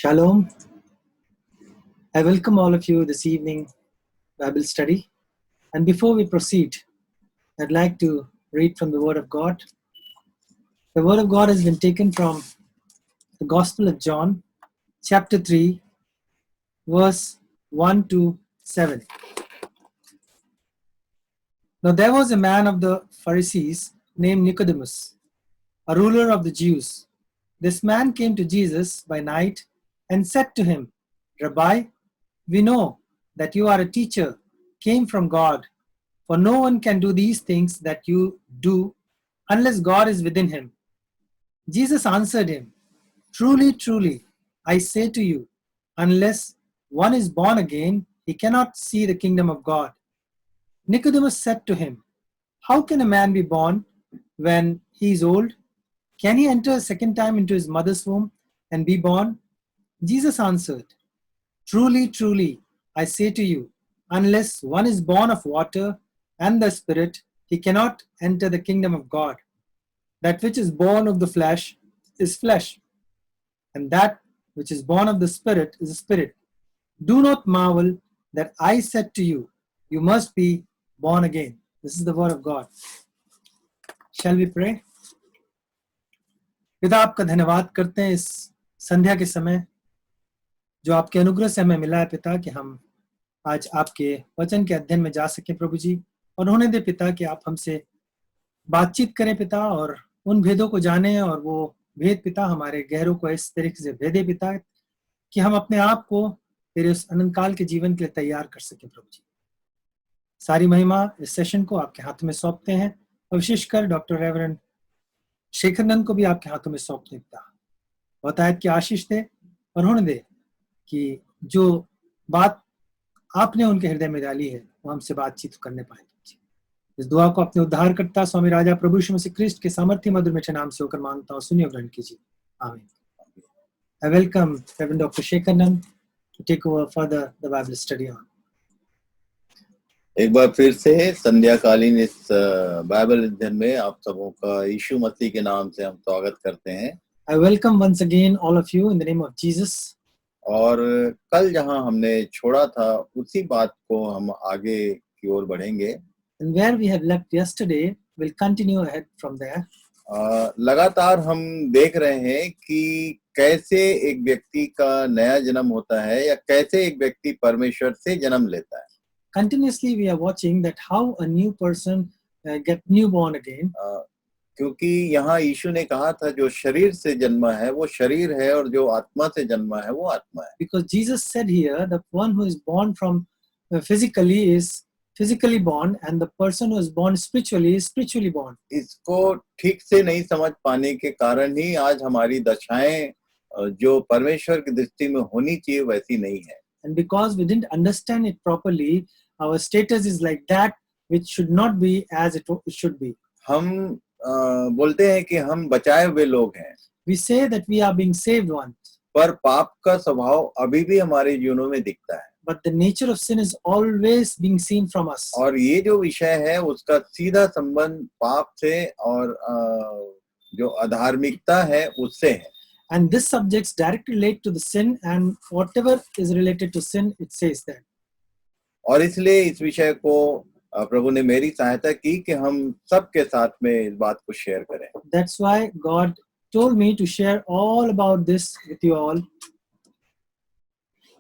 Shalom. I welcome all of you this evening Bible study. And before we proceed, I'd like to read from the Word of God. The Word of God has been taken from the Gospel of John, chapter 3, verse 1 to 7. Now there was a man of the Pharisees named Nicodemus, a ruler of the Jews. This man came to Jesus by night and said to him, Rabbi, we know that you are a teacher, came from God, for no one can do these things that you do unless God is within him. Jesus answered him, Truly, truly, I say to you, unless one is born again, he cannot see the kingdom of God. Nicodemus said to him, How can a man be born when he is old? Can he enter a second time into his mother's womb and be born? Jesus answered, Truly, truly, I say to you, unless one is born of water and the Spirit, he cannot enter the kingdom of God. That which is born of the flesh is flesh, and that which is born of the Spirit is spirit. Do not marvel that I said to you, you must be born again. This is the word of God. Shall we pray? पिता, आपका धन्यवाद करते हैं इस संध्या के समय जो आपके अनुग्रह से हमें मिला है पिता, कि हम आज आपके वचन के अध्ययन में जा सके प्रभु जी, और होने दे पिता कि आप हमसे बातचीत करें पिता, और उन भेदों को जाने, और वो भेद पिता हमारे गहरों को इस तरीके से भेदे पिता कि हम अपने आप को तेरे उस अनंत काल के जीवन के लिए तैयार कर सके प्रभु जी। सारी महिमा इस सेशन को आपके हाथों में सौंपते हैं, और विशेषकर डॉक्टर रेवरेंड शेखरनंद को भी आपके हाथों में सौंपते हैं पिता। बहुतायत की आशीष दे और होने दे कि जो बात आपने उनके हृदय में डाली है वो हमसे बातचीत करने पाए। इस दुआ को अपने उद्धारकर्ता स्वामी राजा प्रभु यीशु मसीह क्रिस्ट के सामर्थ्य मधुर मीठे नाम से होकर मांगता हूँ, सुनिए ग्रहण कीजिए, आमीन। I welcome Reverend Dr. Shekhanand to take over further the Bible study on. एक बार फिर से संध्याकालीन इस बाइबल अध्ययन में आप सबों का यीशु मसीह के नाम से हम स्वागत करते हैं। I welcome once again all of you in the name of Jesus. और कल जहां हमने छोड़ा था उसी बात को हम आगे की ओर बढ़ेंगे। And where we have left yesterday, we'll continue ahead from there. लगातार हम देख रहे हैं कि कैसे एक व्यक्ति का नया जन्म होता है या कैसे एक व्यक्ति परमेश्वर से जन्म लेता है। Continuously we are watching that how a new person get newborn again. क्योंकि यहाँ यीशु ने कहा था जो शरीर से जन्मा है वो शरीर है और जो आत्मा से जन्मा है वो आत्मा है। Because Jesus said here that one who is born from physically is physically born, and the person who is born spiritually is spiritually born. इसको ठीक से नहीं समझ पाने के कारण ही आज हमारी दशाएं जो परमेश्वर की दृष्टि में होनी चाहिए वैसी नहीं है। And because we didn't understand it properly, our status is like that which should not be as it should be. हम बोलते हैं कि हम बचाए हुए लोग हैं। We say that we are being saved ones. पर पाप का स्वभाव अभी भी हमारे जीवनों में दिखता है। But the nature of sin is always being seen from us. और ये जो विषय है उसका सीधा संबंध पाप से और जो अधार्मिकता है उससे है। And this subjects directly relate to the sin, and whatever is related to sin, it says that. और इसलिए इस विषय को प्रभु ने मेरी सहायता की कि हम सबके साथ में इस बात को शेयर करें। That's why God told me to share all about this with you all.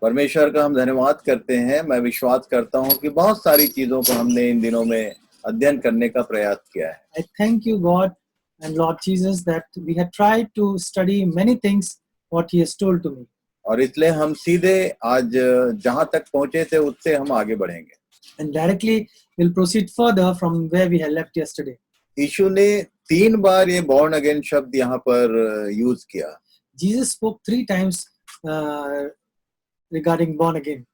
परमेश्वर का हम धन्यवाद करते हैं। मैं विश्वास करता हूं कि बहुत सारी चीजों को हमने इन दिनों में अध्ययन करने का प्रयास किया है। I thank you God and Lord Jesus that we have tried to study many things what He has told to me. और इसलिए हम सीधे आज जहां तक पहुंचे थे उससे हम आगे बढ़ेंगे। And directly we'll proceed further from where we had left yesterday. यीशु ने 3 बार ये born again शब्द यहाँ पर यूज किया। Jesus spoke 3 times regarding born again.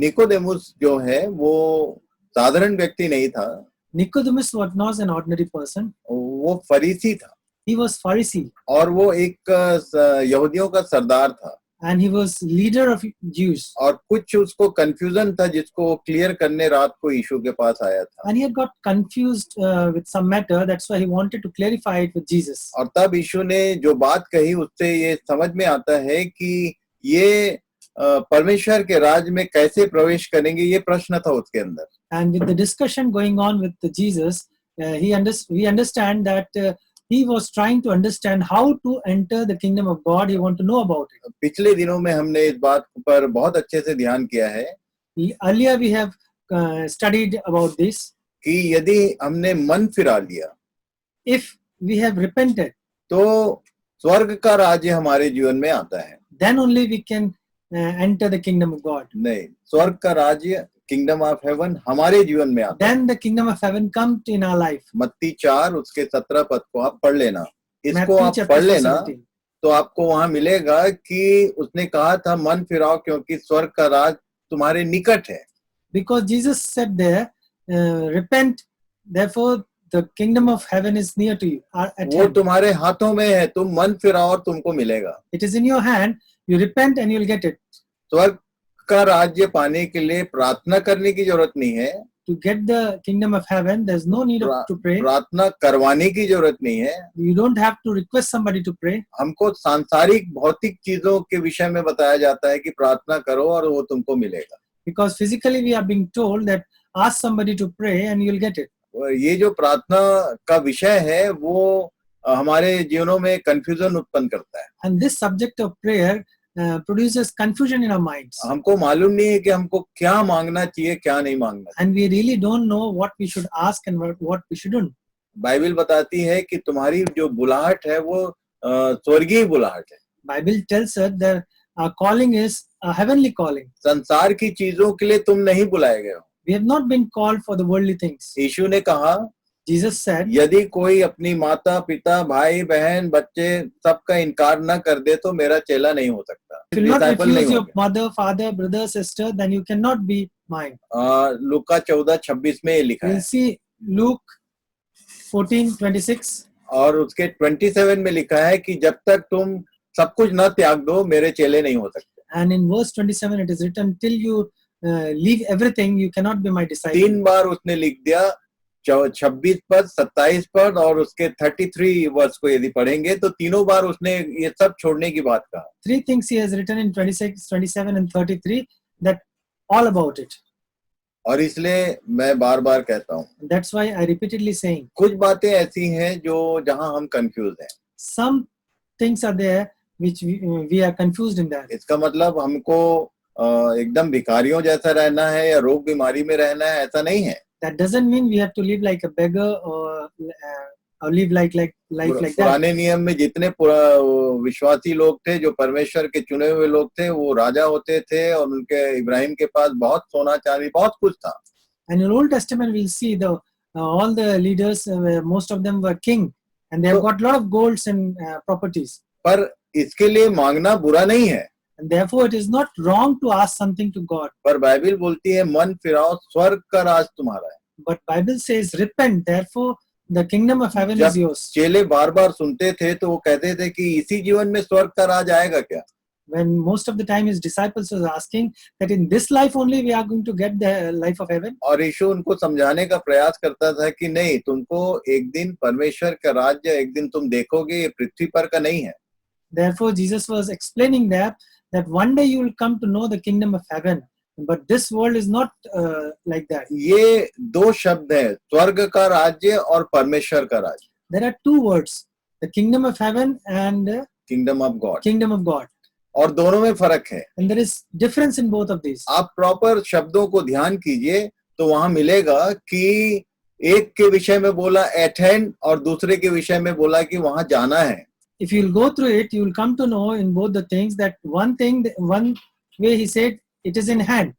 Nicodemus जो है वो साधारण व्यक्ति नहीं था। Nicodemus was not an ordinary person. वो फरीसी था। He was Pharisee. और वो एक यहूदियों का सरदार था। And he was leader of Jews. और कुछ उसको कंफ्यूजन था जिसको वो क्लियर करने रात को यीशु के पास आया था। And he had got confused with some matter. That's why he wanted to clarify it with Jesus. और तब यीशु ने जो बात कही उससे ये समझ में आता है कि ये परमेश्वर के राज में कैसे प्रवेश करेंगे, ये प्रश्न था उसके अंदर। And with the discussion going on with the Jesus, we understand that he was trying to understand how to enter the kingdom of God. He want to know about it. पिछले दिनों में हमने इस बात पर बहुत अच्छे से ध्यान किया है Earlier we have studied about this. कि यदि हमने मन फिरा लिया If we have repented, तो स्वर्ग का राज्य हमारे जीवन में आता है। then only we can enter the kingdom of God. नहीं, स्वर्ग का राज्य किंगडम ऑफ हेवन हमारे जीवन में आता है। Then the kingdom of heaven comes in our life. मत्ती 4 उसके 17 पद को आप पढ़ लेना, इसको Matthew आप chapter पढ़ लेना 17. तो आपको वहां मिलेगा कि उसने कहा था मन फिराओ क्योंकि स्वर्ग का राज तुम्हारे निकट है। Because Jesus said there, repent, therefore the kingdom of heaven is near to you. At वो hand. तुम्हारे हाथों में है, तुम मन फिराओ और तुमको मिलेगा। It is in your hand. You repent and you'll get it. स्वर्ग का राज्य पाने के लिए प्रार्थना करने की जरूरत नहीं है, To get the kingdom of heaven, there's no need to pray. प्रार्थना करवाने की जरूरत नहीं है। You don't have to request somebody to pray. हमको सांसारिक भौतिक चीजों के विषय में बताया जाता है कि प्रार्थना करो और वो तुमको मिलेगा। Because physically we are being told that ask somebody to pray and you'll get it. ये जो प्रार्थना का विषय है वो हमारे जीवनों में कंफ्यूजन उत्पन्न करता है। And this subject of prayer produces confusion in our minds. हमको मालूम नहीं है कि हमको क्या मांगना चाहिए, क्या नहीं मांगना चाहिए। And we really don't know what we should ask and what we shouldn't. Bible बताती है कि तुम्हारी जो बुलाहट है वो स्वर्गीय बुलाहट है। Bible tells us that our calling is a heavenly calling. संसार की चीजों के लिए तुम नहीं बुलाए गए हो। We have not been called for the worldly things. यीशु ने कहा Jesus said, यदि कोई अपनी माता पिता भाई बहन बच्चे सबका इनकार न कर दे तो मेरा चेला नहीं हो सकता, if you not डिसाइपल नहीं refuse your होगा। mother, father, brother, sister, then you cannot be mine. लूका 14:26 में ये लिखा We'll है see Luke 14:26. और उसके 27 में लिखा है कि जब तक तुम सब कुछ न त्याग दो मेरे चेले नहीं हो सकते। And in verse 27 it is written, till you leave everything, you cannot be my disciple. 3 बार उसने लिख दिया, 26 पद 27 पद और उसके 33 वर्ष को यदि पढ़ेंगे तो तीनों बार उसने ये सब छोड़ने की बात कहा। 3 things he has written in 26, 27 and 33 that all about it. और इसलिए मैं बार बार कहता हूँ That's why I repeatedly saying, कुछ बातें ऐसी हैं जो जहां हम कंफ्यूज हैं। some things are there which we are confused in that. इसका मतलब हमको एकदम भिखारियों जैसा रहना है या रोग बीमारी में रहना है, ऐसा नहीं है। That doesn't mean we have to live like a beggar or live like life like that. पुराने नियम में जितने विश्वासी लोग थे जो परमेश्वर के चुने हुए लोग थे वो राजा होते थे और उनके इब्राहिम के पास बहुत सोना चांदी बहुत कुछ था। And in Old Testament we'll see the all the leaders, most of them were king and they have got lot of golds and properties. पर इसके लिए मांगना बुरा नहीं है। And therefore it is not wrong to ask something to God. पर Bible बोलती है मन फिराओ स्वर्ग का राज तुम्हारा है। But Bible says repent, therefore the kingdom of heaven is yours. चेले बार बार सुनते थे तो वो कहते थे कि इसी जीवन में स्वर्ग का राज आएगा क्या? When most of the time his disciples was asking that in this life only we are going to get the life of heaven. और यीशु उनको समझाने का प्रयास करता था कि नहीं, तुमको एक दिन परमेश्वर का राज्य एक दिन तुम देखोगे, ये पृथ्वी पर का नहीं है। Therefore Jesus was explaining that one day you will come to know the kingdom of heaven, but this world is not like that. ये दो शब्द हैं, स्वर्ग का राज्य और परमेश्वर का राज्य। There are two words, the kingdom of heaven and kingdom of God. kingdom of God. और दोनों में फर्क है। And there is difference in both of these. आप प्रॉपर शब्दों को ध्यान कीजिए तो वहां मिलेगा कि एक के विषय में बोला एट हैंड और दूसरे के विषय में बोला कि वहां जाना है। If you'll go through it, you will come to know in both the things that one way he said it is in hand,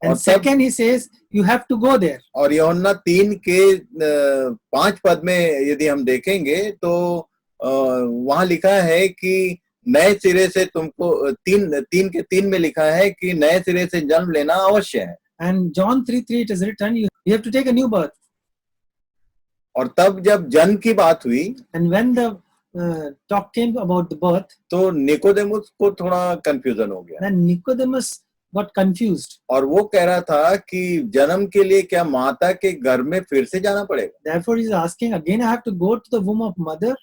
and second he says you have to go there. और यूहन्ना 3 के 5 पद में यदि हम देखेंगे तो वहां लिखा है कि नए सिरे से तुमको 3 के 3 में लिखा है कि नए सिरे से जन्म लेना अवश्य है। And John 3:3 it is written you have to take a new birth. और तब जब जन्म की बात हुई And when the talk came about the birth, तो निकोदेमुस को थोड़ा कंफ्यूजन हो गया। then Nicodemus got confused. और वो कह रहा था कि जन्म के लिए क्या माता के घर में फिर से जाना पड़ेगा? Therefore he is asking again, I have to go to the womb of mother.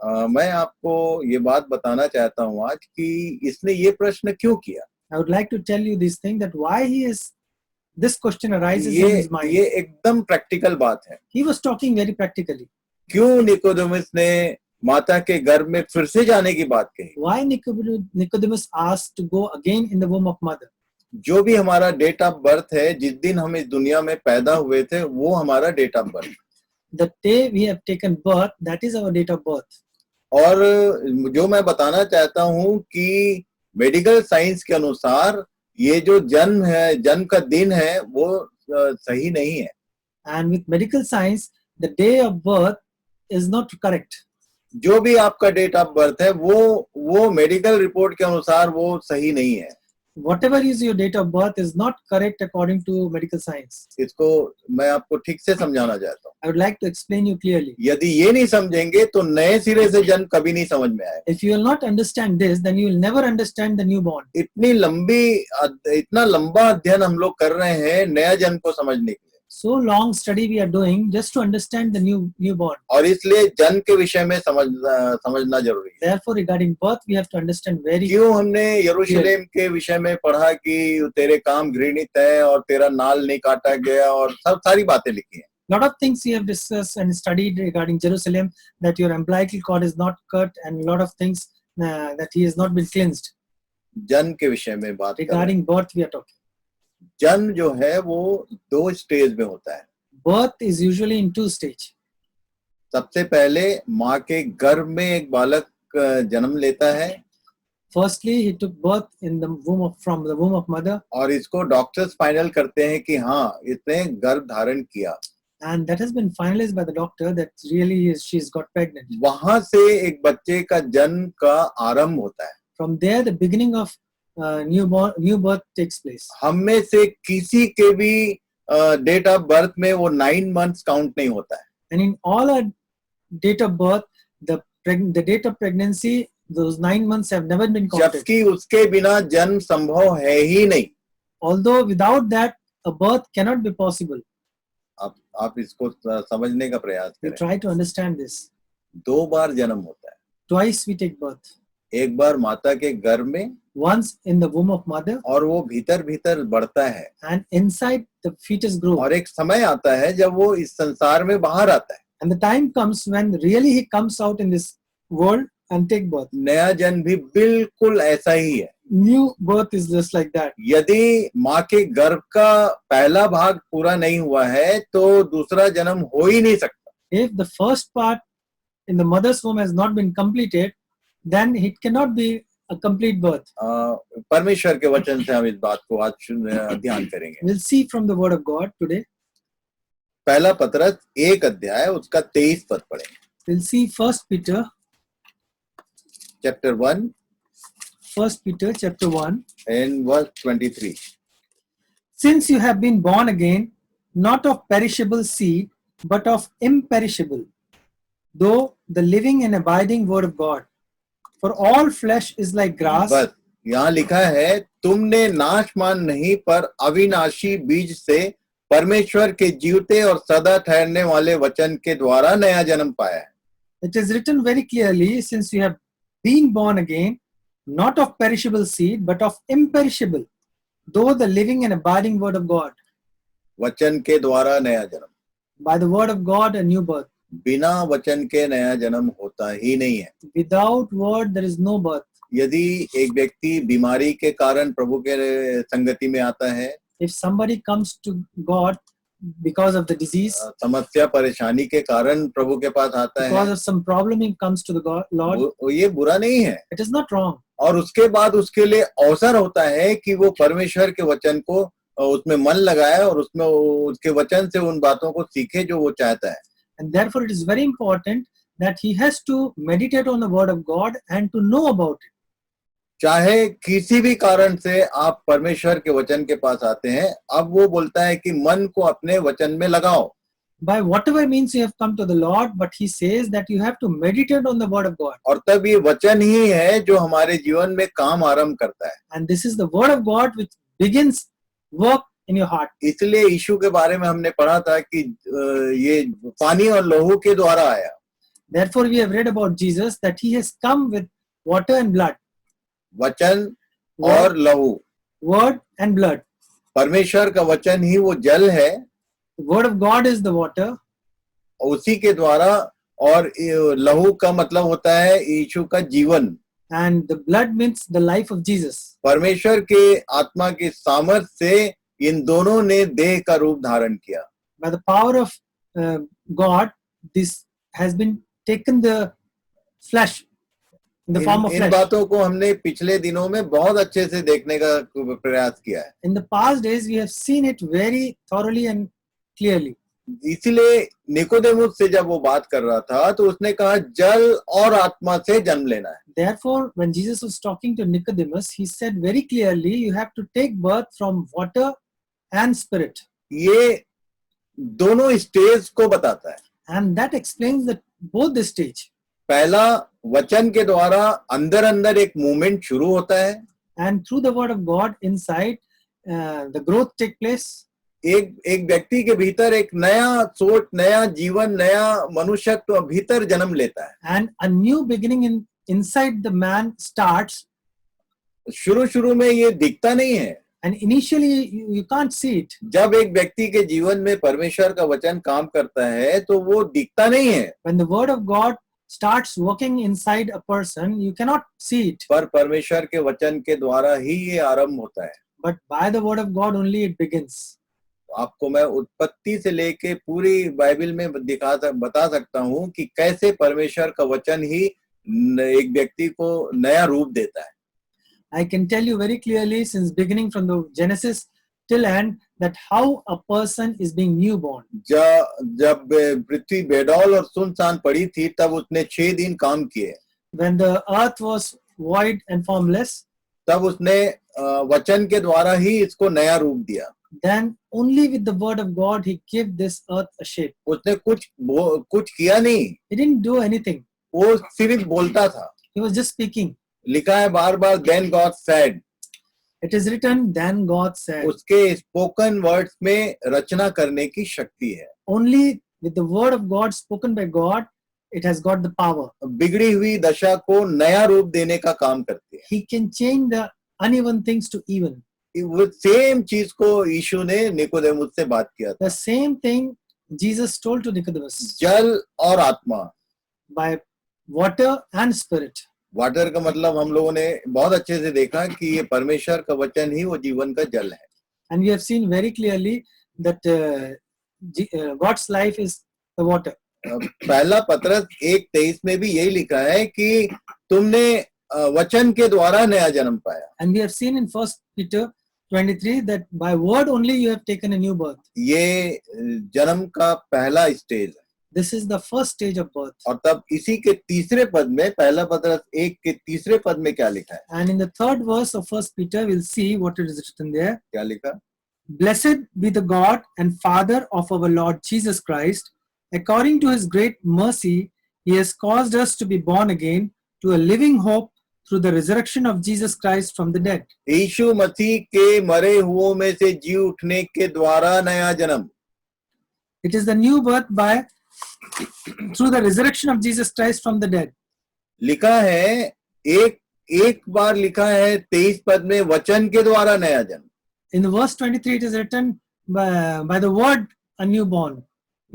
मैं आपको ये बात बताना चाहता हूँ आज कि इसने ये प्रश्न क्यों किया। I would like to tell you this thing, that why this question arises in his mind. ये एकदम प्रैक्टिकल बात है। He was talking very practically. क्यों निकोदेमुस ने माता के गर्भ में फिर से जाने की बात कही। Why Nicodemus asked to go again in the womb of mother? जो भी हमारा डेट ऑफ बर्थ है, जिस दिन हम इस दुनिया में पैदा हुए थे, वो हमारा date of birth. The day we have taken birth, that is our date of birth. और जो मैं बताना चाहता हूँ कि मेडिकल साइंस के अनुसार ये जो जन्म है, जन्म का दिन है, वो सही नहीं है। And with medical science, the day of birth is not correct. जो भी आपका डेट ऑफ बर्थ है, वो मेडिकल रिपोर्ट के अनुसार वो सही नहीं है। Whatever is your date of birth is not correct according to medical science. इसको मैं आपको ठीक से समझाना चाहता हूँ। I would like to explain you clearly. यदि ये नहीं समझेंगे तो नए सिरे से जन्म कभी नहीं समझ में आएगा। If you will not understand this, then you will never understand the newborn. इतना लंबा अध्ययन हम लोग कर रहे हैं नया जन्म को समझने के लिए। So long study we are doing just to understand the newborn. और इसलिए जन्म के विषय में समझना जरूरी है। Therefore, regarding birth, we have to understand very. क्यों हमने यरूशलेम के विषय में पढ़ा कि तेरे काम घृणित है और तेरा नाल नहीं काटा गया और सब सारी बातें लिखी हैं। Lot of things we have discussed and studied regarding Jerusalem, that your umbilical cord is not cut, and a lot of things that he has not been cleansed. जन्म के विषय में बात Regarding birth, we are talking. जन्म जो है वो 2 stage में होता है। Birth is usually in 2 stages. सबसे पहले माँ के गर्भ में एक बालक जन्म लेता है। Firstly, he took birth in the from the womb of mother. और इसको डॉक्टर्स फाइनल करते हैं कि हाँ, इसने गर्भ धारण किया। And that has been finalized by the doctor that really she's got pregnant. वहां से एक बच्चे का जन्म का आरंभ होता है। From there, the beginning of new birth takes place. हम में से किसी के भी डेट ऑफ बर्थ में वो 9 months काउंट नहीं होता है। And in all our date of birth, the date of pregnancy, those 9 months have never been counted. जबकि उसके बिना जन्म संभव है ही नहीं। Although without that, a birth cannot be possible. आप इसको समझने का प्रयास We करें। try to understand this. 2 बार जन्म होता है। Twice we take birth. एक बार माता के गर्भ में, Once in the womb of mother, और वो भीतर बढ़ता है। and inside the fetus grows. और एक समय आता है जब वो इस संसार में बाहर आता है। And the time comes when really he comes out in this world and take birth. नया जन्म भी बिल्कुल ऐसा ही है। New birth is just like that. यदि माँ के गर्भ का पहला भाग पूरा नहीं हुआ है तो दूसरा जन्म हो ही नहीं सकता। If the first part in the mother's womb has not been completed, then it cannot be a complete birth. परमेश्वर के वचन से हम इस बात को आज ध्यान करेंगे। We'll see from the word of God today. पहला पत्रस 1 अध्याय उसका 23 पद पढ़ेंगे। We'll see chapter 1 1 Peter chapter 1. and verse 23. Since you have been born again, not of perishable seed, but of imperishable, though the living and abiding word of God. For all flesh is like grass. बस यहाँ लिखा है, तुमने नाशमान नहीं पर अविनाशी बीज से परमेश्वर के जीवते और सदा ठहरने वाले वचन के द्वारा नया जन्म पाया है। It is written very clearly, since you have been born again, not of perishable seed, but of imperishable, though the living and abiding word of God. वचन के द्वारा नया जन्म। By the word of God, a new birth. बिना वचन के नया जन्म होता ही नहीं है। Without word, there is no birth. यदि एक व्यक्ति बीमारी के कारण प्रभु के संगति में आता है, If somebody comes to God because of the disease, समस्या परेशानी के कारण प्रभु के पास आता because है, of some problem, he comes to the Lord. ये बुरा नहीं है। It is not wrong. और उसके बाद उसके लिए अवसर होता है कि वो परमेश्वर के वचन को उसमें मन लगाए और उसमें उसके वचन से उन बातों को सीखे जो वो चाहता है। And therefore, it is very important that he has to meditate on the word of God and to know about it. चाहे किसी भी कारण से आप परमेश्वर के वचन के पास आते हैं, अब वो बोलता है कि मन को अपने वचन में लगाओ। By whatever means you have come to the Lord, but he says that you have to meditate on the word of God. और तब ये वचन ही है जो हमारे जीवन में काम आरंभ करता है। And this is the word of God which begins work in your heart. इसलिए यीशु के बारे में हमने पढ़ा था कि ये पानी और लहू के द्वारा आया। Therefore, we have read about Jesus that he has come with water and blood, वचन word, और लहू, word and blood. परमेश्वर का वचन ही वो जल है, The word of God is the water, उसी के द्वारा, और लहू का मतलब होता है यीशु का जीवन। and the blood means the life of Jesus. परमेश्वर के आत्मा की सामर्थ से इन दोनों ने देह का रूप धारण किया। By the power of God, this has been taken the flesh, in the form of in flesh. बातों को हमने पिछले दिनों में बहुत अच्छे से देखने का प्रयास किया है। In the past days, we have seen it very thoroughly and clearly. इसलिए निकोदेमुस से जब वो बात कर रहा था तो उसने कहा जल और आत्मा से जन्म लेना है। Therefore, when Jesus was talking to Nicodemus, he said very clearly, you have to take birth from water and spirit. ये दोनों स्टेज को बताता है। And that explains that both the stage. पहला वचन के द्वारा अंदर अंदर एक मूवमेंट शुरू होता है, And through the word of God inside, the growth take place. एक व्यक्ति के भीतर एक नया सोच, नया जीवन, नया मनुष्यत्व भीतर जन्म लेता है। And a new beginning inside the man starts. शुरू में ये दिखता नहीं है। And initially you can't see it. जब एक व्यक्ति के जीवन में परमेश्वर का वचन काम करता है तो वो दिखता नहीं है। When the word of God starts working inside a person, you cannot see it. पर परमेश्वर के वचन के द्वारा ही ये आरंभ होता है। But by the word of God only it begins. आपको मैं उत्पत्ति से लेके पूरी बाइबल में बता सकता हूँ कि कैसे परमेश्वर का वचन ही एक व्यक्ति को नया रूप देता है। I can tell you very clearly since beginning from the Genesis till end that how a person is being newborn. जब पृथ्वी बेडौल और सुनसान पड़ी थी तब उसने 6 दिन काम किए। When the earth was void and formless, तब उसने वचन के द्वारा ही इसको नया रूप दिया। then only with the word of God he gave this earth a shape. उसने कुछ किया नहीं, He didn't do anything. वो सिर्फ बोलता था। He was just speaking. लिखा है बार-बार then God said। It is written, then God said. उसके स्पोकन वर्ड्स में रचना करने की शक्ति है। Only with the word of God spoken by God, it has got the power. बिगड़ी हुई दशा को नया रूप देने का काम करती है। He can change the uneven things to even. वो सेम चीज को यीशु ने निकोदेमुस से बात किया था। The same thing Jesus told to Nicodemus. जल और आत्मा। By water and spirit. Water का मतलब हम लोगों ने बहुत अच्छे से देखा कि ये परमेश्वर का वचन ही वो जीवन का जल है। And we have seen very clearly that God's life is the water. पहला पत्रस 1:23 में भी यही लिखा है कि तुमने वचन के द्वारा नया जन्म पाया। And we have seen in 1 Peter 23 that by word only you have taken a new birth. ये जन्म का पहला स्टेज है। This is the first stage of birth. और तब इसी के तीसरे पद में, पहला पत्रस 1 के तीसरे पद में क्या लिखा है? And in the third verse of 1 Peter, we'll see what it is written there. क्या लिखा? Blessed be the God and Father of our Lord Jesus Christ. According to his great mercy, he has caused us to be born again to a living hope through the resurrection of Jesus Christ from the dead. यीशु मसीह के मरे हुओं में से जी उठने के द्वारा नया जन्म। It is the new birth by through the resurrection of Jesus Christ from the dead. लिखा है एक बार लिखा है 23 पद में वचन के द्वारा नया जन्म। In the verse 23 it is written by the word a newborn.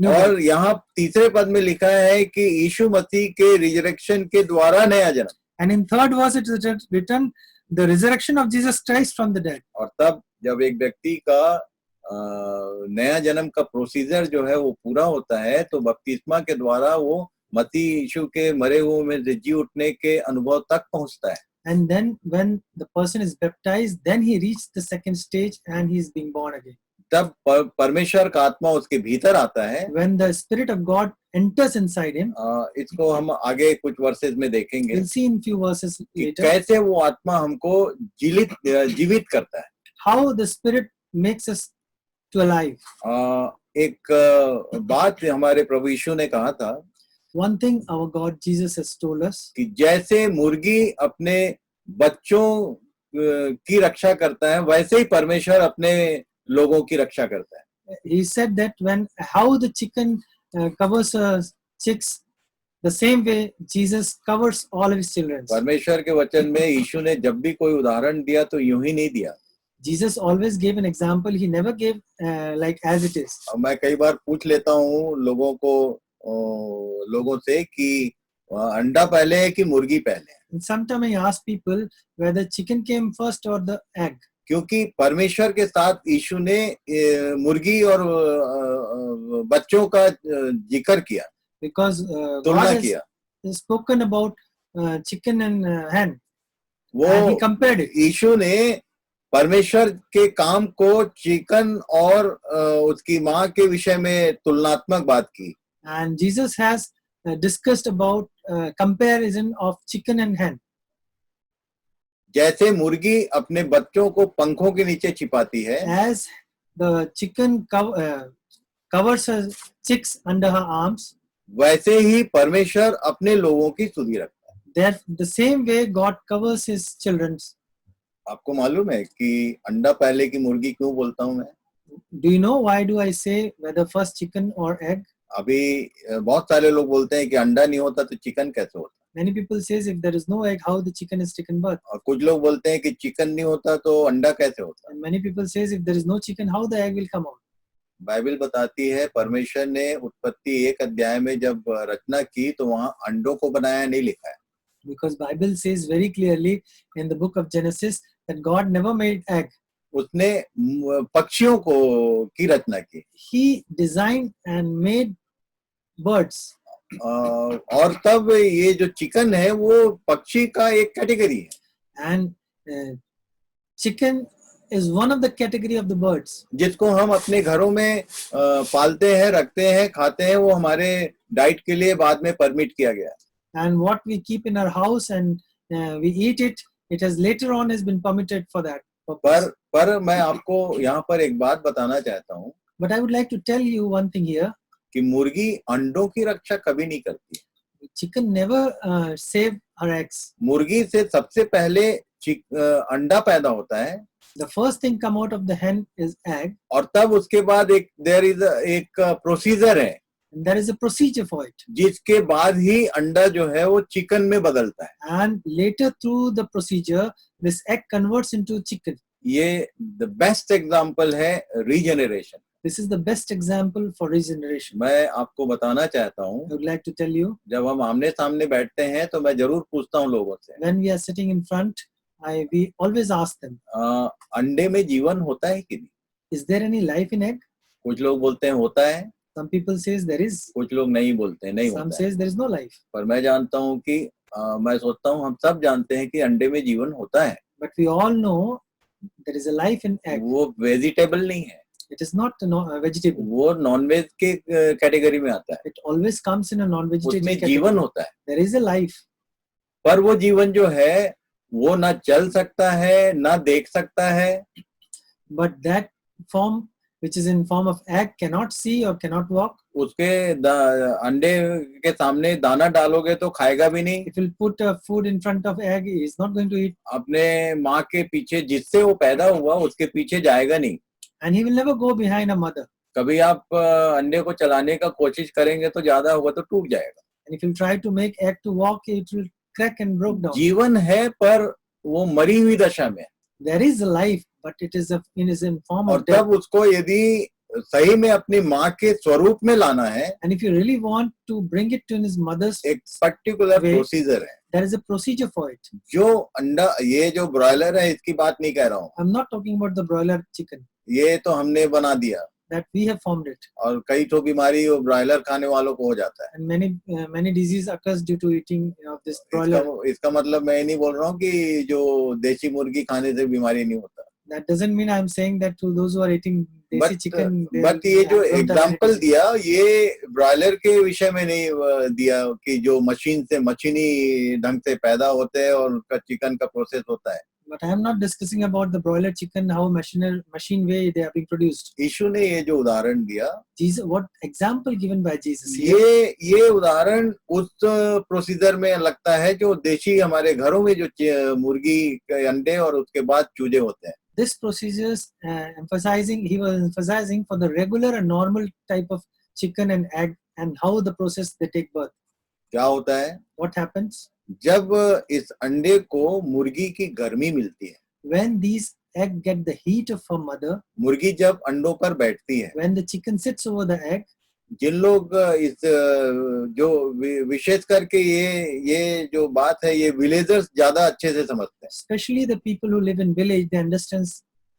और यहाँ तीसरे पद में लिखा है कि यीशु मसीह के रिजरेक्शन के द्वारा नया जन्म। And in third verse it is written the resurrection of Jesus Christ from the dead. और तब जब एक व्यक्ति का नया जन्म का प्रोसीजर जो है वो पूरा होता है तो बपतिस्मा के द्वारा वो मसीह यीशु के मरे हुए में से जी उठने के अनुभव तक पहुंचता है। And then when the person is baptized, then he reaches the second stage and he is being born again. तब परमेश्वर का आत्मा उसके भीतर आता है। When the Spirit of God enters inside him, इसको हम आगे कुछ वर्सेस में देखेंगे। we'll see in few verses later कैसे वो आत्मा हमको जीवित करता है। how the Spirit makes us to alive. एक बात हमारे प्रभु यीशु ने कहा था, One thing our God Jesus has told us, कि जैसे मुर्गी अपने बच्चों की रक्षा करता है वैसे ही परमेश्वर अपने लोगों की रक्षा करता है। he said that how the chicken covers chicks, The same way, Jesus covers all of his children. परमेश्वर के वचन में यीशु ने जब भी कोई उदाहरण दिया तो यूं ही नहीं दिया. Jesus always gave an example. He never gave like as it is. अब मैं कई बार पूछ लेता हूँ लोगों से कि अंडा पहले है कि मुर्गी पहले है. And sometimes I ask people whether chicken came first or the egg. क्योंकि परमेश्वर के साथ यीशु ने मुर्गी और बच्चों का जिक्र किया, Because तुलना God किया. has spoken about chicken and hen, and he वो compared it. यीशु ने परमेश्वर के काम को चिकन और उसकी माँ के विषय में तुलनात्मक बात की. And Jesus has discussed about comparison of chicken and hen. जैसे मुर्गी अपने बच्चों को पंखों के नीचे छिपाती है, As the chicken covers her chicks under her arms, वैसे ही परमेश्वर अपने लोगों की सुधि रखता है. that the same way God covers his children. आपको मालूम है कि अंडा पहले की मुर्गी क्यों बोलता हूं मैं? Do you know why do I say whether first chicken or egg? अभी बहुत सारे लोग बोलते हैं कि अंडा नहीं होता तो चिकन कैसे होता. Many people says if there is no egg, how the chicken is taken birth? और कुछ लोग बोलते हैं कि चिकन नहीं होता तो अंडा कैसे होता. And many people says if there is no chicken, how the egg will come out? Bible बताती है परमेश्वर ने उत्पत्ति 1 अध्याय में जब रचना की तो वहां अंडों को बनाया नहीं लिखा है. Because Bible says very clearly in the book of Genesis that God never made egg. उसने पक्षियों को की रचना की. He designed and made birds. और तब ये जो चिकन है वो पक्षी का एक कैटेगरी है. And chicken is one of the category of the birds. जिसको हम अपने घरों में पालते हैं, रखते हैं, खाते हैं. वो हमारे डाइट के लिए बाद में परमिट किया गया. And what we keep in our house and we eat it, it has later on has been permitted for that purpose. पर मैं आपको यहाँ पर एक बात बताना चाहता हूँ. But I would like to tell you one thing here. कि मुर्गी अंडों की रक्षा कभी नहीं करती. Chicken never save her eggs. मुर्गी से सबसे पहले अंडा पैदा होता है. The first thing come out of the hen is egg. और तब उसके बाद एक प्रोसीजर है. And there is a procedure for it. जिसके बाद ही अंडा जो है वो चिकन में बदलता है. And later through the procedure, this egg converts into chicken. ये the best example है regeneration. This is the best example for regeneration. मैं आपको बताना चाहता हूँ. I would like to tell you. जब हम आमने सामने बैठते हैं तो मैं जरूर पूछता हूँ लोगों से. When we are sitting in front, we always ask them. अंडे में जीवन होता है कि नहीं? Is there any life in egg? कुछ लोग बोलते हैं होता है. Some people says there is. कुछ लोग नहीं बोलते हैं नहीं होता है. Some says there is no life. पर मैं जानता हूँ कि मैं सोचता हूँ हम सब जानते हैं कि अंडे में जीवन होता है. But we all know there is a life in egg. वो वेजिटेबल नहीं है. It is not a vegetable. वो नॉन वेज के कैटेगरी में आता है. It always comes in a non-vegetarian उसमें category. जीवन होता है. There is a life. पर वो जीवन जो है वो ना चल सकता है ना देख सकता है. But that form which is in form of egg cannot see or cannot walk. उसके अंडे के सामने दाना डालोगे तो खाएगा भी नहीं. If you put food in front of egg, he is not going to eat. अपने माँ के पीछे जिससे वो पैदा हुआ उसके पीछे जाएगा नहीं. And he will never go behind a mother. कभी आप अंडे को चलाने का कोशिश करेंगे तो ज्यादा होगा तो टूट जाएगा. And if you try to make egg to walk, it will crack and broke down. जीवन है पर वो मरी हुई दशा में. There is a life, but it is in form और of death. तब उसको यदि सही में अपनी माँ के स्वरूप में लाना है. And if you really want to bring it to his mother's, एक पर्टिकुलर way, प्रोसीजर है. there is a procedure for it. जो अंडा ये जो ब्रॉयलर है इसकी बात नहीं कह रहा हूँ. I'm not talking about the broiler chicken. ये तो हमने बना दिया. That we have formed it. और कई तो बीमारी वो ब्रॉयलर खाने वालों को हो जाता है. And many disease occurs due to eating of this broiler. इसका मतलब मैं नहीं बोल रहा हूँ कि जो देसी मुर्गी खाने से बीमारी नहीं होता. That doesn't mean I'm saying that to those who are eating desi chicken. But ये जो एग्जाम्पल दिया ये ब्रॉयलर के विषय में नहीं दिया कि जो मशीनी ढंग से पैदा होते हैं और उनका चिकन का प्रोसेस होता है. But I am not discussing about the broiler chicken, how machine way they are being produced. यीशु ने ये जो उदाहरण दिया, Jesus, what example given by Jesus? ये उदाहरण उस प्रोसीजर में लगता है जो देशी हमारे घरों में जो मुर्गी के अंडे और उसके बाद चूजे होते हैं. This procedures he was emphasizing for the regular and normal type of chicken and egg and how the process they take birth. क्या होता है? What happens? जब इस अंडे को मुर्गी की गर्मी मिलती है, When these egg get the heat of a mother, मुर्गी जब अंडों पर बैठती है, when the chicken sits over the egg, जिन लोग इस जो विशेष करके ये जो बात है, ये विलेजर्स ज्यादा अच्छे से समझते हैं। especially the people who live in village, they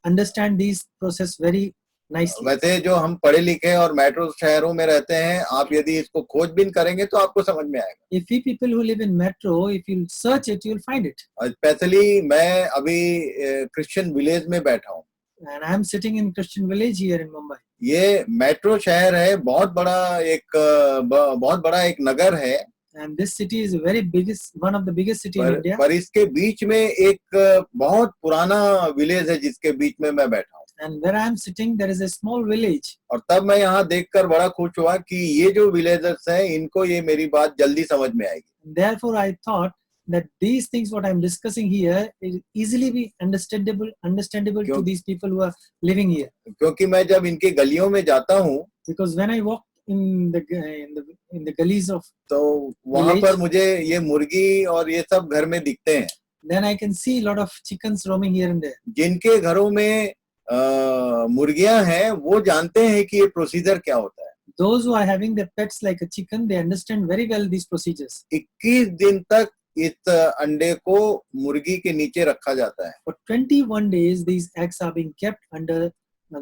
understand these process very nicely. वैसे जो हम पढ़े लिखे और मेट्रो शहरों में रहते हैं, आप यदि इसको खोजबीन करेंगे तो आपको समझ में आएगा। If we people who live in metro, if you search it, you'll find it. और स्पेशली मैं अभी क्रिश्चियन विलेज में बैठा हूँ। And I am sitting in Christian village here in Mumbai. ये मेट्रो शहर है, बहुत बड़ा एक नगर है। And this city is one of the biggest city in India. पर इसके बीच में एक बहुत पुराना विलेज है जिसके बीच में मैं बैठा हूँ। And where I am sitting, there is a small village. और तब मैं यहाँ देखकर बड़ा खुश हुआ कि ये जो विलेजर्स हैं, इनको ये मेरी बात जल्दी समझ में आएगी। Therefore, I thought that these things what I am discussing here is easily be understandable to these people who are living here. क्योंकि मैं जब इनके गलियों में जाता हूँ, Because when I walk in the gullies of, तो वहाँ पर मुझे ये मुर्गी और ये सब घर में दिखते हैं। then I can see a lot of chickens roaming here and there. जिनके घरों में मुर्गियां हैं, वो जानते हैं कि ये प्रोसीजर क्या होता है। Those who are having their pets like a chicken, they understand very well these procedures. 21 दिन तक इस अंडे को मुर्गी के नीचे रखा जाता है। For 21 days, these eggs are being kept under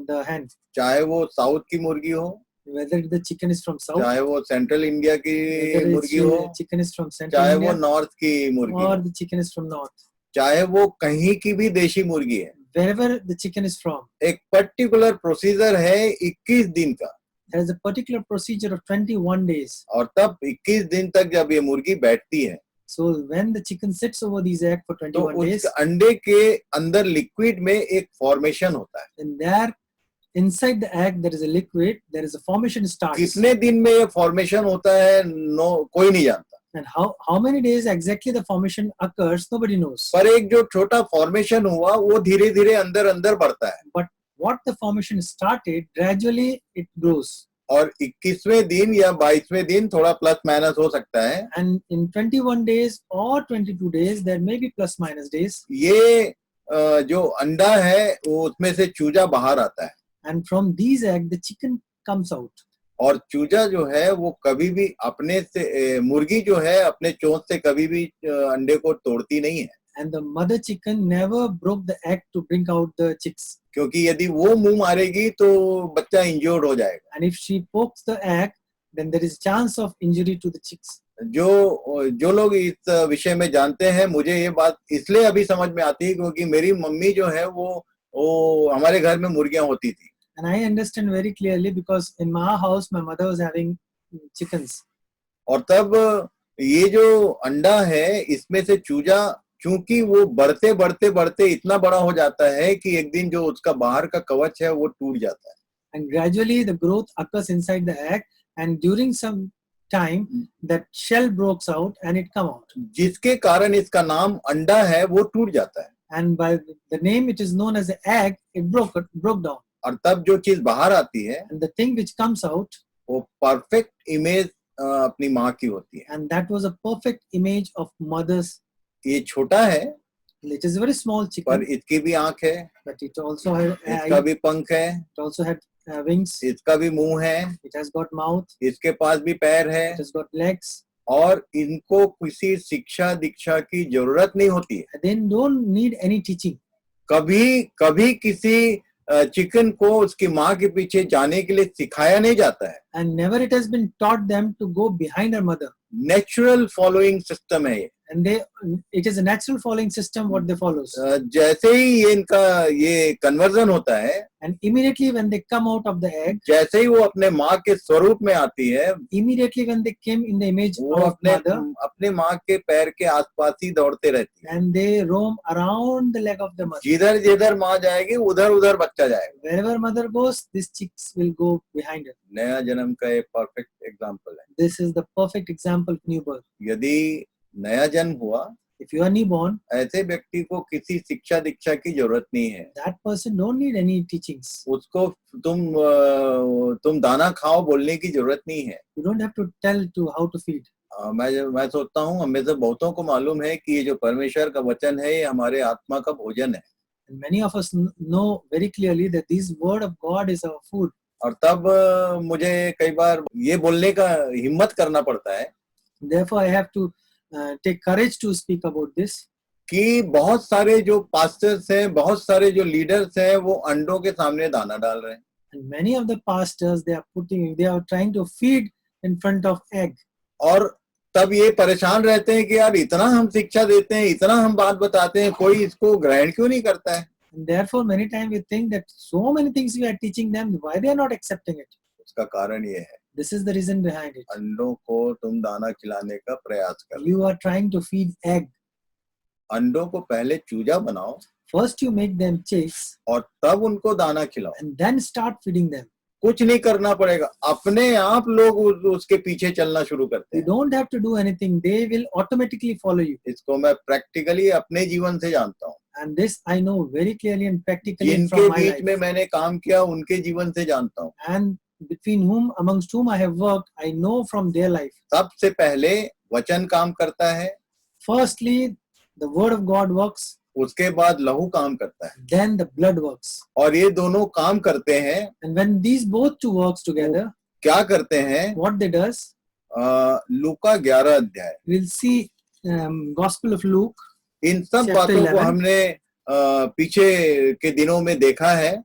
the hand. चाहे वो साउथ की मुर्गी हो, Whether the chicken is from south, चाहे वो सेंट्रल इंडिया की whether मुर्गी हो, chicken is from central चाहे India, वो नॉर्थ की मुर्गी or हो, the chicken is from north, चाहे वो कहीं की भी देशी मुर्गी है, wherever the chicken is from, एक पर्टिकुलर प्रोसीजर है 21 दिन का। there is a particular procedure of 21 days. और तब 21 दिन तक जब ये मुर्गी बैठती है, So when the chicken sits over these eggs for तो 21 days, उस अंडे के अंदर लिक्विड में एक फॉर्मेशन होता है। and there inside the egg there is a liquid, there is a formation starts. कितने दिन में ये फॉर्मेशन होता है, कोई नहीं जानता। And how many days exactly the formation occurs, nobody knows. पर एक जो छोटा फॉर्मेशन हुआ, वो धीरे धीरे अंदर अंदर बढ़ता है। But what the formation started, gradually it grows. और 21वें दिन या 22वें दिन थोड़ा प्लस माइनस हो सकता है। And in 21 days or 22 days, there may be plus minus days. ये जो अंडा है, वो उसमें से चूजा बाहर आता है। And from these eggs, the chicken comes out. और चूजा जो है वो कभी भी अपने से मुर्गी जो है अपने चोंच से कभी भी अंडे को तोड़ती नहीं है। And the mother chicken never broke the egg to bring out the chicks. क्योंकि यदि वो मुंह मारेगी तो बच्चा इंज्योर्ड हो जाएगा। And if she pokes the egg, then there is chance of injury to the chicks. जो लोग इस विषय में जानते हैं, मुझे ये बात इसलिए अभी समझ में आती है क्योंकि मेरी मम्मी जो है वो हमारे घर में मुर्गियां होती थी। And I understand very clearly because in my house my mother was having chickens. और तब ये जो अंडा है, इसमें से चूजा चूंकि वो बढ़ते बढ़ते बढ़ते इतना बड़ा हो जाता है कि एक दिन जो उसका बाहर का कवच है वो टूट जाता है। And gradually the growth occurs inside the egg, and during some time that shell breaks out and it come out. जिसके कारण इसका नाम अंडा है, वो टूट जाता है। And by the name it is known as the egg, it broke down. और तब जो चीज बाहर आती है, And the thing which comes out, वो परफेक्ट इमेज अपनी माँ की होती है। and that was a perfect image of mother's. ये छोटा है, It is a very small पर chicken, इसकी भी आंख है, but it also had इसका भी पंख है, it also had wings. इसका भी मुंह है, It has got mouth. इसके पास भी पैर है, It has got legs. और इनको किसी शिक्षा दीक्षा की जरूरत नहीं होती है। They don't need any teaching. कभी किसी चिकन को उसकी माँ के पीछे जाने के लिए सिखाया नहीं जाता है। And never it has been taught them to go behind her mother. Natural following system है ये। And it is a natural following system what they follows. जैसे ही ये इनका ये कन्वर्जन होता है, And immediately when they come out of the egg, जैसे ही वो अपने माँ के स्वरूप में आती है, immediately when they came in the image वो of mother, अपने माँ के पैर के आसपास ही दौड़ते रहती है। and they roam around the leg of the mother. जिधर जिधर माँ जाएगी, उधर उधर बच्चा जाएगा। Wherever mother goes, these chicks will go behind her. नया जन्म का एक परफेक्ट एग्जाम्पल है। This is the perfect example of new birth. यदि नया जन्म हुआ, If you are newborn, ऐसे व्यक्ति को किसी शिक्षा दीक्षा की जरूरत नहीं है। that person don't need any teachings. उसको तुम दाना खाओ बोलने की जरूरत नहीं है। You don't have to tell to how to feed. मैं सोचता हूँ हम में से बहुतों को मालूम है कि ये जो परमेश्वर का वचन है ये हमारे आत्मा का भोजन है। And many of us know very clearly that this word of God is our food. और तब मुझे कई बार ये बोलने का हिम्मत करना पड़ता है Therefore, I have to take courage to speak about this. कि बहुत सारे जो पास्टर्स हैं, बहुत सारे जो लीडर्स हैं, वो अंडों के सामने दाना डाल रहे हैं। And many of the pastors, they are trying to feed in front of egg. और तब ये परेशान रहते हैं कि यार इतना हम शिक्षा देते हैं, इतना हम बात बताते हैं, कोई इसको ग्रहण क्यों नहीं करता है? And therefore, many times we think that so many things we are teaching them, why they are not accepting it? उसका कारण ये है, This is the reason behind it. अंडों को तुम दाना खिलाने का प्रयास करो। You are trying to feed egg. अंडों को पहले चूजा बनाओ First, you make them chicks, और तब उनको दाना खिलाओ। and then start feeding them. कुछ नहीं करना पड़ेगा, अपने आप लोग उसके पीछे चलना शुरू करते You हैं। don't have to do anything; they will automatically follow you. इसको मैं प्रैक्टिकली अपने जीवन से जानता हूँ। And this I know very clearly and practically जिनके from my बीच life. में मैंने काम किया उनके जीवन से जानता हूँ। And amongst whom I have worked, I know from their life. सबसे पहले वचन काम करता है, Firstly, the word of God works, उसके बाद लहू काम करता है, then the blood works. और ये दोनों काम करते हैं। And when these both two works together, क्या करते हैं? what they does, लूका 11 अध्याय, we'll see Gospel of Luke. इन सब Chapter बातों को 11. हमने पीछे के दिनों में देखा है।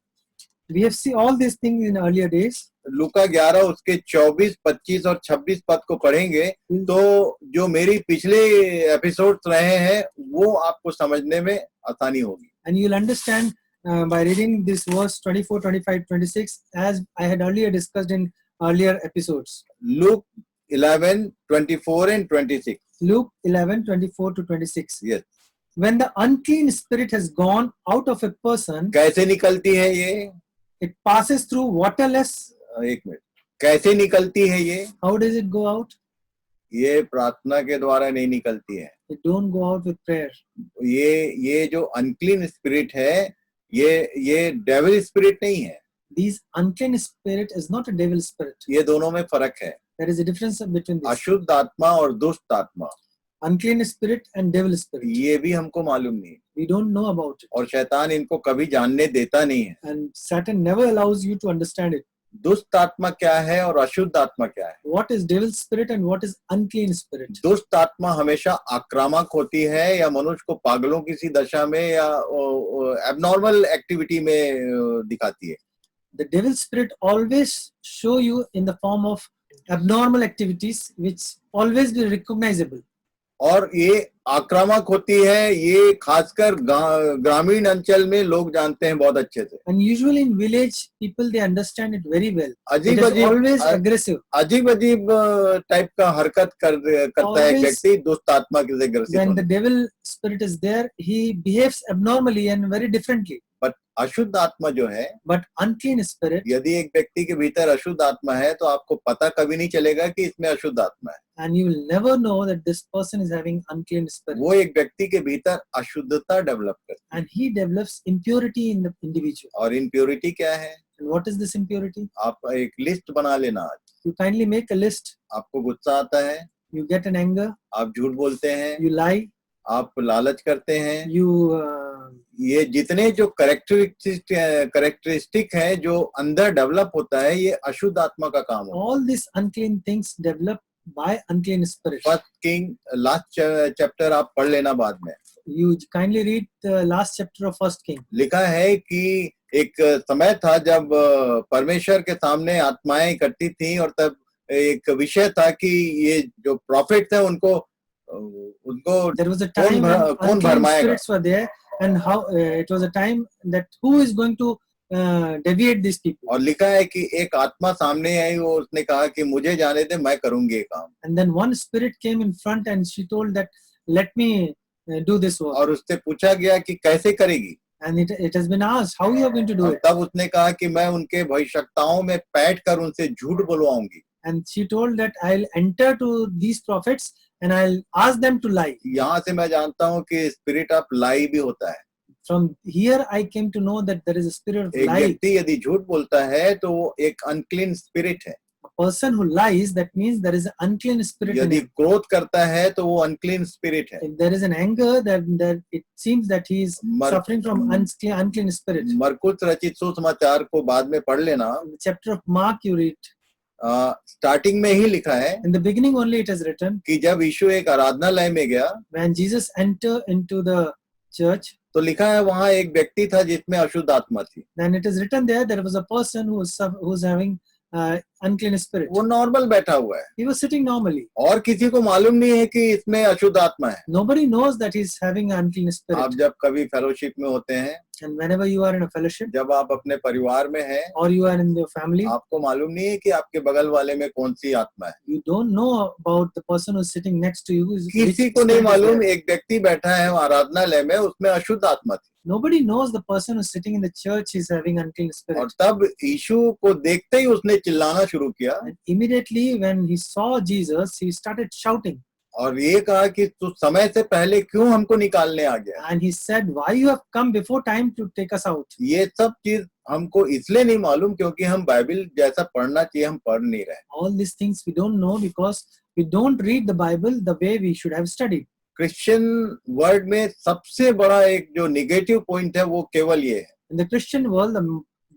We have seen all these things in earlier days. लूका 11 उसके 24, 25 और 26 पद को पढ़ेंगे तो जो मेरी पिछले एपिसोड रहे हैं वो आपको समझने में आसानी होगी। And you'll understand by reading this verse 24, 25, 26 as I had earlier discussed in earlier episodes. Luke 11, 24 and 26. Luke 11, 24 to 26. Yes. When the unclean spirit has gone out of a person, कैसे निकलती है ये? it passes through waterless. एक minute, कैसे निकलती है ये? How does it go out? ये प्रार्थना के द्वारा नहीं निकलती है। It don't go out with prayer. ये जो अनक्लीन स्पिरिट है ये डेविल स्पिरिट नहीं है। These unclean spirit is not a devil spirit. ये दोनों में फर्क है। There is a difference between this. अशुद्ध आत्मा और दुष्ट आत्मा, Unclean spirit and devil spirit. ये भी हमको मालूम नहीं, We don't know about it. और शैतान इनको कभी जानने देता नहीं है। And Satan never allows you to understand it. दुष्ट आत्मा क्या है और अशुद्ध आत्मा क्या है? What is devil spirit and what is unclean spirit? दुष्ट आत्मा हमेशा आक्रामक होती है या मनुष्य को पागलों की सी दशा में या एबनॉर्मल एक्टिविटी में दिखाती है। The devil spirit always show you in the form of abnormal activities which always be recognizable. और ये आक्रामक होती है, ये खासकर ग्रामीण अंचल में लोग जानते हैं बहुत अच्छे से। And usually in village people they understand it very well. अजीब It is अजीब always aggressive. अजीब टाइप का हरकत करता है एक व्यक्ति दुष्ट आत्मा से ग्रसित When the होने। devil spirit is there, he behaves abnormally and very differently. But अशुद्ध आत्मा जो है, But unclean spirit, यदि एक व्यक्ति के भीतर अशुद्ध आत्मा है तो आपको पता कभी नहीं चलेगा कि इसमें अशुद्ध आत्मा है। and you will never know that this person is having unclean spirit. वो एक व्यक्ति के भीतर अशुद्धता डेवलप करती है। And he develops impurity in the individual. और इम्प्योरिटी क्या है? And what is this impurity? आप एक लिस्ट बना लेना आज। You kindly make a list. आपको गुस्सा आता है, You get an anger. आप झूठ बोलते हैं, You lie. आप लालच करते हैं, You ये जितने जो करेक्टरिस्टिक है जो अंदर डेवलप होता है ये अशुद्ध आत्मा का काम है। all these unclean things develop by unclean spirit. First king last chapter आप पढ़ लेना बाद में। You kindly read the last chapter of First King. लिखा है कि एक समय था जब परमेश्वर के सामने आत्माएं इकट्ठी थी और तब एक विषय था कि ये जो प्रॉफिट थे उनको There was a time when कौन unclean भरमाएगा? spirits were there, and how it was a time that who is going to deviate these people. और लिखा है कि एक आत्मा सामने आई, वो उसने कहा कि मुझे जाने दे, मैं करूंगी ये काम। And then one spirit came in front and she told that let me do this work. और उससे पूछा गया कि कैसे करेगी? And it has been asked how you are going to do और it. तब उसने कहा कि मैं उनके भविष्यवक्ताओं में बैठ कर उनसे झूठ बुलवाऊंगी। And she told that I'll enter to these prophets and I'll ask them to lie. यहाँ से मैं जानता हूँ कि स्पिरिट ऑफ लाई भी होता है। From here I came to know that there is a spirit of एक lie. व्यक्ति यदि झूठ बोलता है तो वो एक अनक्लीन स्पिरिट है। A person who lies, that means there is an unclean spirit in यदि him. क्रोध करता है तो वो अनक्लीन स्पिरिट है. If there is an anger, then it seems that he is मर- suffering from unclean spirit. मरकुस रचित सुसमाचार को बाद में पढ़ लेना. In the chapter of Mark, you read, starting में ही लिखा है in the beginning only it is written, कि जब यीशु एक आराधनालय में गया when Jesus entered into the church, तो लिखा है वहां एक व्यक्ति था जिसमें अशुद्ध आत्मा थी. then it is written there was a person who was having unclean spirit. वो नॉर्मल बैठा हुआ है He was sitting normally. और किसी को मालूम नहीं है कि इसमें अशुद्ध आत्मा है. Nobody knows that he's having unclean spirit. आप जब कभी फेलोशिप में होते हैं, And whenever you are in a fellowship जब आप अपने परिवार में हैं, or you are in your family, आपको मालूम नहीं है कि आपके बगल वाले में कौन सी आत्मा है. you don't know about the person who's sitting next to you. किसी को नहीं मालूम एक व्यक्ति बैठा है आराधनालय में, उसमें अशुद्ध आत्मा थी. Nobody knows the person who's sitting in the church is having unclean spirit. और तब यीशु को देखते ही उसने चिल्लाना शुरू किया And immediately when he saw Jesus, he started shouting. और ये कहा कि तू समय से पहले क्यों हमको निकालने आ गया. And he said, why you have come before time to take us out? ये सब चीज हमको इसलिए नहीं मालूम क्योंकि हम बाइबल जैसा पढ़ना चाहिए हम पढ़ नहीं रहे. All these things we don't know because we don't read the Bible the way we should have studied. Christian world में सबसे बड़ा एक जो नेगेटिव पॉइंट है वो केवल ये है. In the Christian world,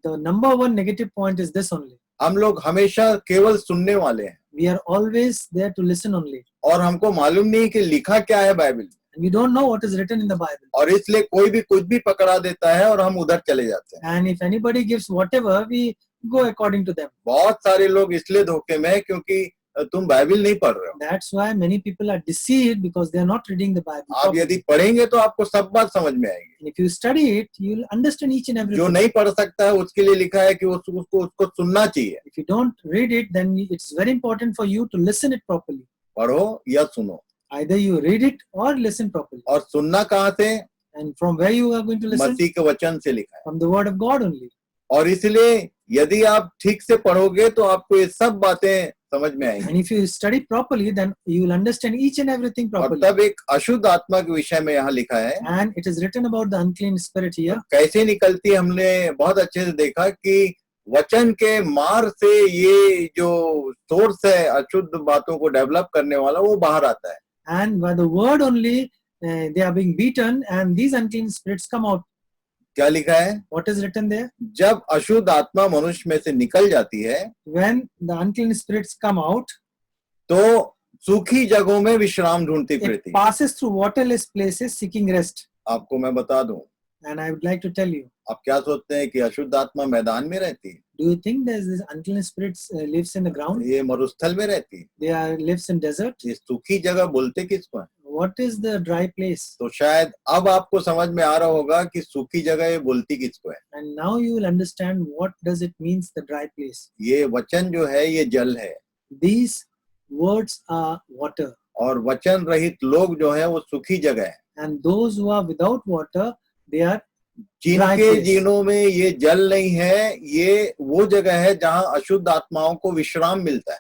the number one negative point is this only. हम लोग हमेशा केवल सुनने वाले हैं We are always there to listen only. और हमको मालूम नहीं कि लिखा क्या है बाइबल में. And we don't know what is written in the Bible. और इसलिए कोई भी कुछ भी पकड़ा देता है और हम उधर चले जाते हैं. And if anybody gives whatever, we go according to them. बहुत सारे लोग इसलिए धोखे में हैं क्योंकि तुम बाइबल नहीं पढ़ रहे हो. That's why many people are deceived because they are not reading the Bible. आप properly. यदि पढ़ेंगे तो आपको सब बात समझ में आएगी. And if you study it, you will understand each and जो everything. नहीं पढ़ सकता है उसके लिए लिखा है कि उसको सुनना चाहिए. If you don't read it, then it's very important for you to listen it properly. पढ़ो या सुनो. Either you read it or listen properly. और सुनना कहाँ से? And from where you are going to listen? मसीह के वचन से लिखा है. From the word of God only. और इसलिए यदि आप ठीक से पढ़ोगे तो आपको ये सब बातें समझ में आएंगी. And if you study properly, then you will understand each and everything और properly. तब एक अशुद्ध आत्मा के विषय में यहाँ लिखा है. And it is written about the unclean spirit here. कैसे निकलती हमने बहुत अच्छे से देखा कि वचन के मार से ये जो सोर्स है अशुद्ध बातों को डेवलप करने वाला वो बाहर आता है. And by the word only, they are being beaten and these unclean spirits come out. क्या लिखा है? What is written there? जब अशुद्ध आत्मा मनुष्य में से निकल जाती है When the unclean spirits come out, तो सूखी जगहों में विश्राम ढूंढती it फिरती. passes through waterless places seeking rest. आपको मैं बता दूं, And I would like to tell you, आप क्या सोचते हैं कि अशुद्ध आत्मा मैदान में रहती है? do you think there's this unclean spirits lives in the ground? ये मरुस्थल में रहती है. They lives in desert? ये सूखी जगह बोलते किसको है? What is the dry place? तो शायद अब आपको समझ में आ रहा होगा कि सूखी जगह ये बोलती किसको है. And now you will understand what does it means the dry place. ये वचन जो है ये जल है These words are water. और वचन रहित लोग जो है वो सूखी जगह है. And those who are without water, they are जिनके place. जीनों में ये जल नहीं है, ये वो जगह है जहां अशुद्ध आत्माओं को विश्राम मिलता है.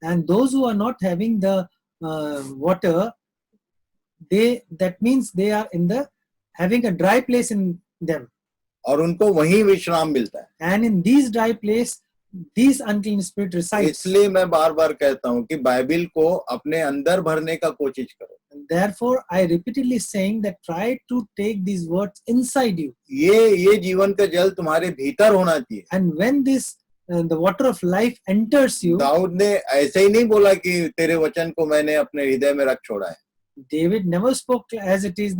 and those who are not having the water, that means they are in the having a dry place in them. और उनको वहीं विश्राम मिलता है. And in these dry place, these unclean spirit resides. इसलिए मैं बार बार कहता हूँ कि बाइबिल को अपने अंदर भरने का कोशिश करो. And therefore, I repeatedly saying that try to take these words inside you. ये जीवन का जल तुम्हारे भीतर होना चाहिए. And when this the water of life enters you, Dawood ने ऐसे ही नहीं बोला कि तेरे वचन को मैंने अपने हृदय में रख छोड़ा है. David never spoke as it is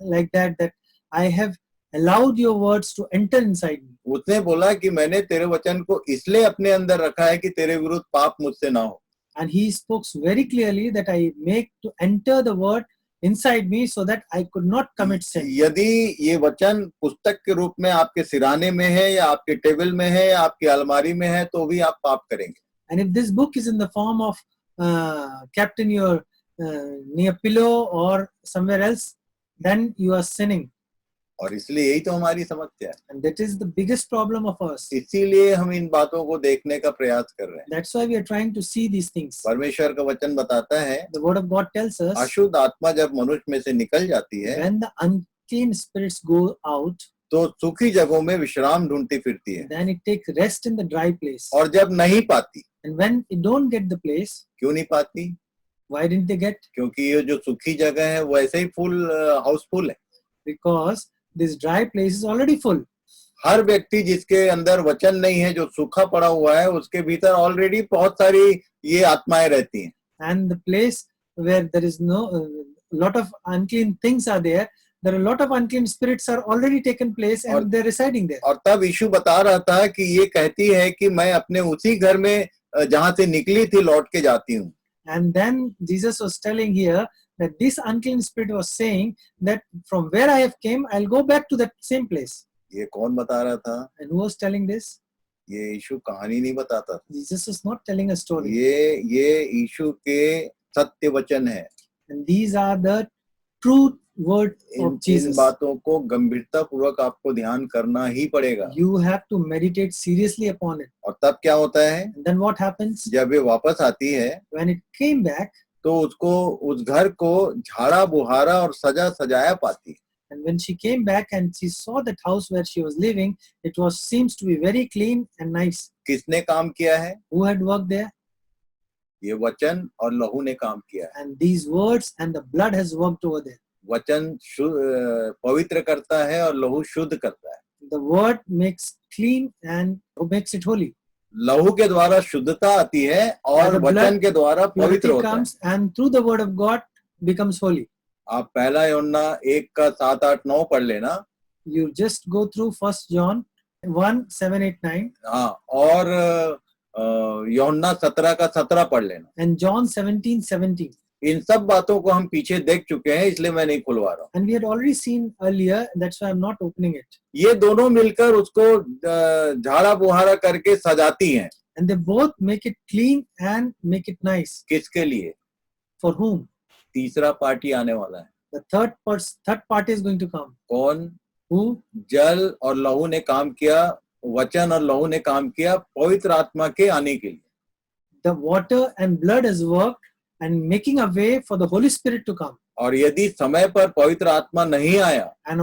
like that I have allowed your words to enter inside me. उसने बोला कि मैंने तेरे वचन को इसलिए अपने अंदर रखा है कि तेरे विरुद्ध पाप मुझसे ना हो. And he spoke very clearly that I make to enter the word inside me so that I could not commit sin. यदि ये वचन पुस्तक के रूप में आपके सिराने में है या आपके टेबल में है या आपकी अलमारी में है तो भी आप पाप करेंगे. And if this book is in the form of kept in your near pillow or somewhere else, then you are sinning. और इसलिए यही तो हमारी समस्या है. And that is the biggest problem of us. इसीलिए हम इन बातों को देखने का प्रयास कर रहे हैं. That's why we are trying to see these things. परमेश्वर का वचन बताता है The word of God tells us अशुद्ध आत्मा जब मनुष्य में से निकल जाती है when the unclean spirits go out, तो सूखी जगहों में विश्राम ढूंढती फिरती है, then it takes rest in the dry place. और जब नहीं पाती, And when it don't get the place, क्यों नहीं पाती? why didn't they get? क्योंकि ये जो सूखी जगह है वो ऐसे ही फुल हाउसफुल है। Because this dry place is already full. हर व्यक्ति जिसके अंदर वचन नहीं है, जो सूखा पड़ा हुआ है, उसके भीतर ऑलरेडी बहुत सारी ये आत्माएं रहती हैं। And the place where there is no lot of unclean things are there are a lot of unclean spirits are already taken place and they're residing there. और तब यीशु बता रहा था कि ये कहती है कि मैं अपने उसी घर में जहां से निकली थी लौट के जाती हूँ। And then Jesus was telling here that this unclean spirit was saying that from where I have came, I'll go back to that same place. ये कौन बता रहा था? And who was telling this? ये यीशु कहानी नहीं बताता था। Jesus was not telling a story. ये यीशु के सत्य वचन है। And these are the true word of in Jesus. बातों को गंभीरता पूर्वक आपको ध्यान करना ही पड़ेगा। You have to meditate seriously upon it. और तब क्या होता है? And then what happens? जब ये वापस आती है When it came back, तो उसको उस घर को झाड़ा बुहारा और सजा सजाया पाती। and when she came back and she saw that house where she was living, it was seems to be very clean and nice. किसने काम किया है? Who had worked there? ये वचन और लहू ने काम किया है। And these words and the blood has worked over there. वचन पवित्र करता है और लहू शुद्ध करता है। The word makes clean and makes it holy. लहू के द्वारा शुद्धता आती है और And the वचन blood के द्वारा पवित्र Purity होता है। comes and through the word of God becomes holy. आप पहला यूहन्ना 1 का 7, 8, 9 पढ़ लेना। You just go through 1 John 1, 7, 8, 9 हाँ, और यूहन्ना 17 का 17 पढ़ लेना। and John 17, 17. इन सब बातों को हम पीछे देख चुके हैं, इसलिए मैं नहीं खुलवा रहा हूँ। And we had already seen earlier, that's why I'm not opening it. ये दोनों मिलकर उसको झाड़ा बुहारा करके सजाती हैं। And they both make it clean and make it nice. किसके लिए? For whom? तीसरा पार्टी आने वाला है। The third party is going to come. कौन? Who? जल और लहू ने काम किया, वचन और लहू ने काम किया पवित्र आत्मा के आने के लिए। The water and blood has worked and making a way for the Holy Spirit to come. और यदि समय पर पवित्र आत्मा नहीं आया, And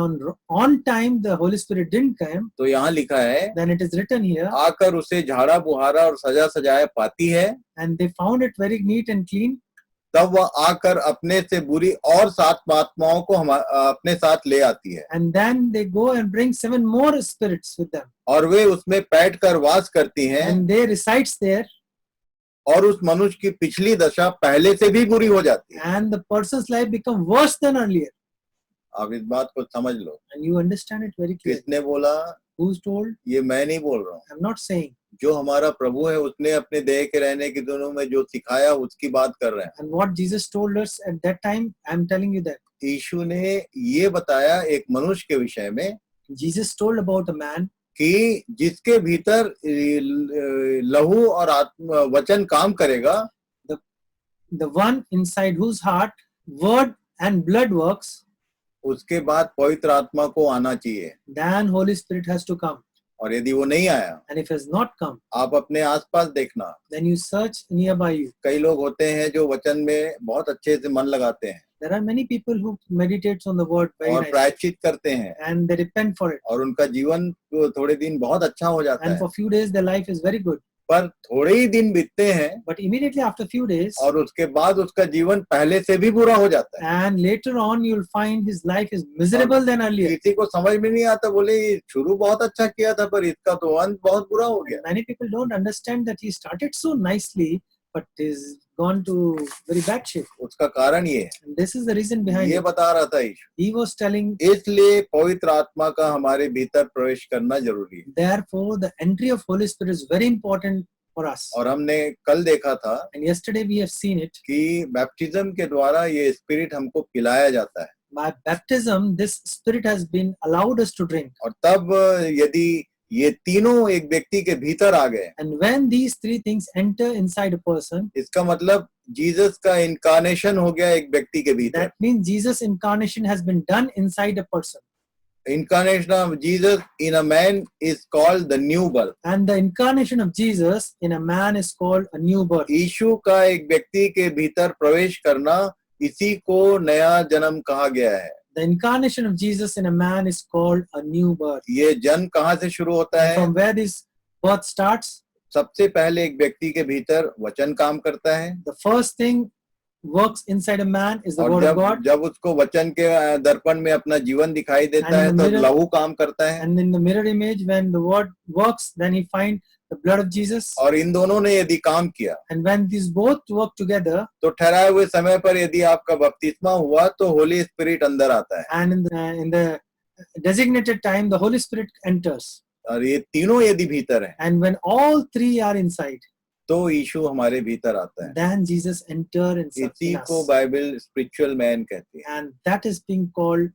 on time the Holy Spirit didn't come, तो यहाँ लिखा है, then it is written here, आकर उसे झाड़ा बुहारा और सजा सजाया पाती है, and they found it very neat and clean. तब वह आकर अपने से बुरी और 7 आत्माओं को अपने साथ ले आती है, And then they go and bring 7 more spirits with them. और वे उसमें बैठ कर वास करती हैं, And they resides there, और उस मनुष्य की पिछली दशा पहले से भी बुरी हो जाती है। and the person's life become worse than earlier. आप इस बात को समझ लो। And you understand it very clearly. किसने बोला? Who's told? ये मैं नहीं बोल रहा हूँ। I'm not saying. जो हमारा प्रभु है उसने अपने देह के रहने के दिनों में जो सिखाया उसकी बात कर रहे हैं। And what Jesus told us at that time, I'm telling you that. यीशु ने ये बताया एक मनुष्य के विषय में Jesus told about a man कि जिसके भीतर लहू और वचन काम करेगा, the one inside whose heart word and blood works, उसके बाद पवित्र आत्मा को आना चाहिए। then Holy Spirit has to come. और यदि वो नहीं आया, And if it has not come, आप अपने आसपास देखना, then you search nearby you. कई लोग होते हैं जो वचन में बहुत अच्छे से मन लगाते हैं There are many people who meditate on the word very और nicely, प्रायश्चित करते हैं, and they repent for it. और उनका जीवन थोड़े दिन बहुत अच्छा हो जाता And है, for few days their life is very good. पर थोड़े ही दिन बीतते हैं But immediately after few days, और उसके बाद उसका जीवन पहले से भी बुरा हो जाता है। and later on you'll find his life is miserable than earlier. किसी को समझ में नहीं आता, बोले ये शुरू बहुत अच्छा किया था पर इसका तो अंत बहुत बुरा हो गया। Many people don't understand that he started so nicely, but is gone to very bad shape. उसका कारण ये है, And this is the reason behind ये it. बता रहा था यीशु। He was telling, इसलिए पवित्र आत्मा का हमारे भीतर प्रवेश करना जरूरी है। therefore, the entry of Holy Spirit is very important for us. और हमने कल देखा था And yesterday we have seen it. कि बैप्टिज्म के द्वारा ये स्पिरिट हमको पिलाया जाता है, By baptism, this Spirit has been allowed us to drink. और तब यदि ये तीनों एक व्यक्ति के भीतर आ गए, And when these 3 things enter inside a person, इसका मतलब जीसस का इनकारनेशन हो गया एक व्यक्ति के भीतर। that means Jesus' incarnation has been done inside a person. Incarnation of Jesus in a man is called the new birth. And the incarnation of Jesus in a man is called a new birth. यीशु का एक व्यक्ति के भीतर प्रवेश करना, इसी को नया जन्म कहा गया है। The incarnation of Jesus in a man is called a new birth. ये जन्म कहाँ से शुरू होता है? From where this birth starts, सबसे पहले एक व्यक्ति के भीतर वचन काम करता है, the first thing works inside a man is the और word of God. जब उसको वचन के दर्पण में अपना जीवन दिखाई देता है And तो the mirror- लहू काम करता है, And in the mirror image, when the word works, then he finds the blood of Jesus. और इन दोनों ने यदि काम किया And when these both work together, तो ठहराए हुए समय पर यदि आपका बपतिस्मा हुआ तो होली स्पिरिट अंदर आता है, and in the designated time, the Holy Spirit enters. और ये तीनों यदि भीतर है And when all three are inside, तो यीशु हमारे भीतर आता है. then Jesus enter इसी in को us. बाइबल स्पिरिचुअल मैन कहती है, And that is being called,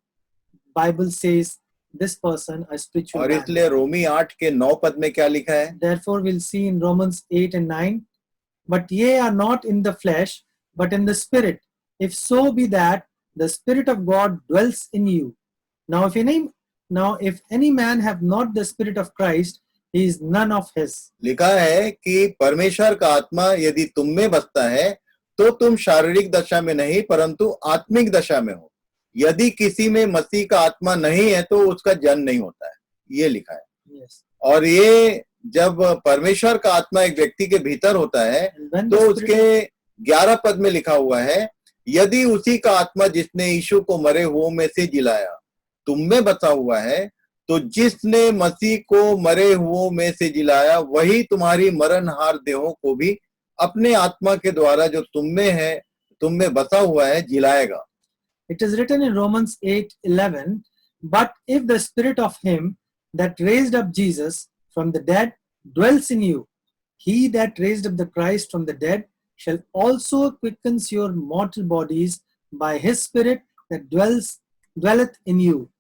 Bible says, this person a spiritual और man. इसलिए रोमी 8 के 9 पद में क्या लिखा है? Therefore, we'll see in Romans 8 and 9, but ye are not in the flesh, but in the spirit, if so be that the spirit of God dwells in you. Now, if any man have not the spirit of Christ, he is none of his. लिखा है कि परमेश्वर का आत्मा यदि तुम में बसता है तो तुम शारीरिक दशा में नहीं परंतु आत्मिक दशा में हो. यदि किसी में मसीह का आत्मा नहीं है तो उसका जन्म नहीं होता है, ये लिखा है. Yes. और ये जब परमेश्वर का आत्मा एक व्यक्ति के भीतर होता है And when तो the spirit, उसके 11 पद में लिखा हुआ है, यदि उसी का आत्मा जिसने यीशु को मरे हुओं में से जिलाया तुम में बसा हुआ है, तो जिसने मसीह को मरे हुओं में से जिलाया वही तुम्हारी मरणहार देहों को भी अपने आत्मा के द्वारा जो तुम में बसा हुआ है जिलाएगा. it is written in Romans 8:11, but if the spirit of him that raised up Jesus from the dead dwells in you, he that raised up the Christ from the dead shall also quicken your mortal bodies by his spirit that dwelleth in you.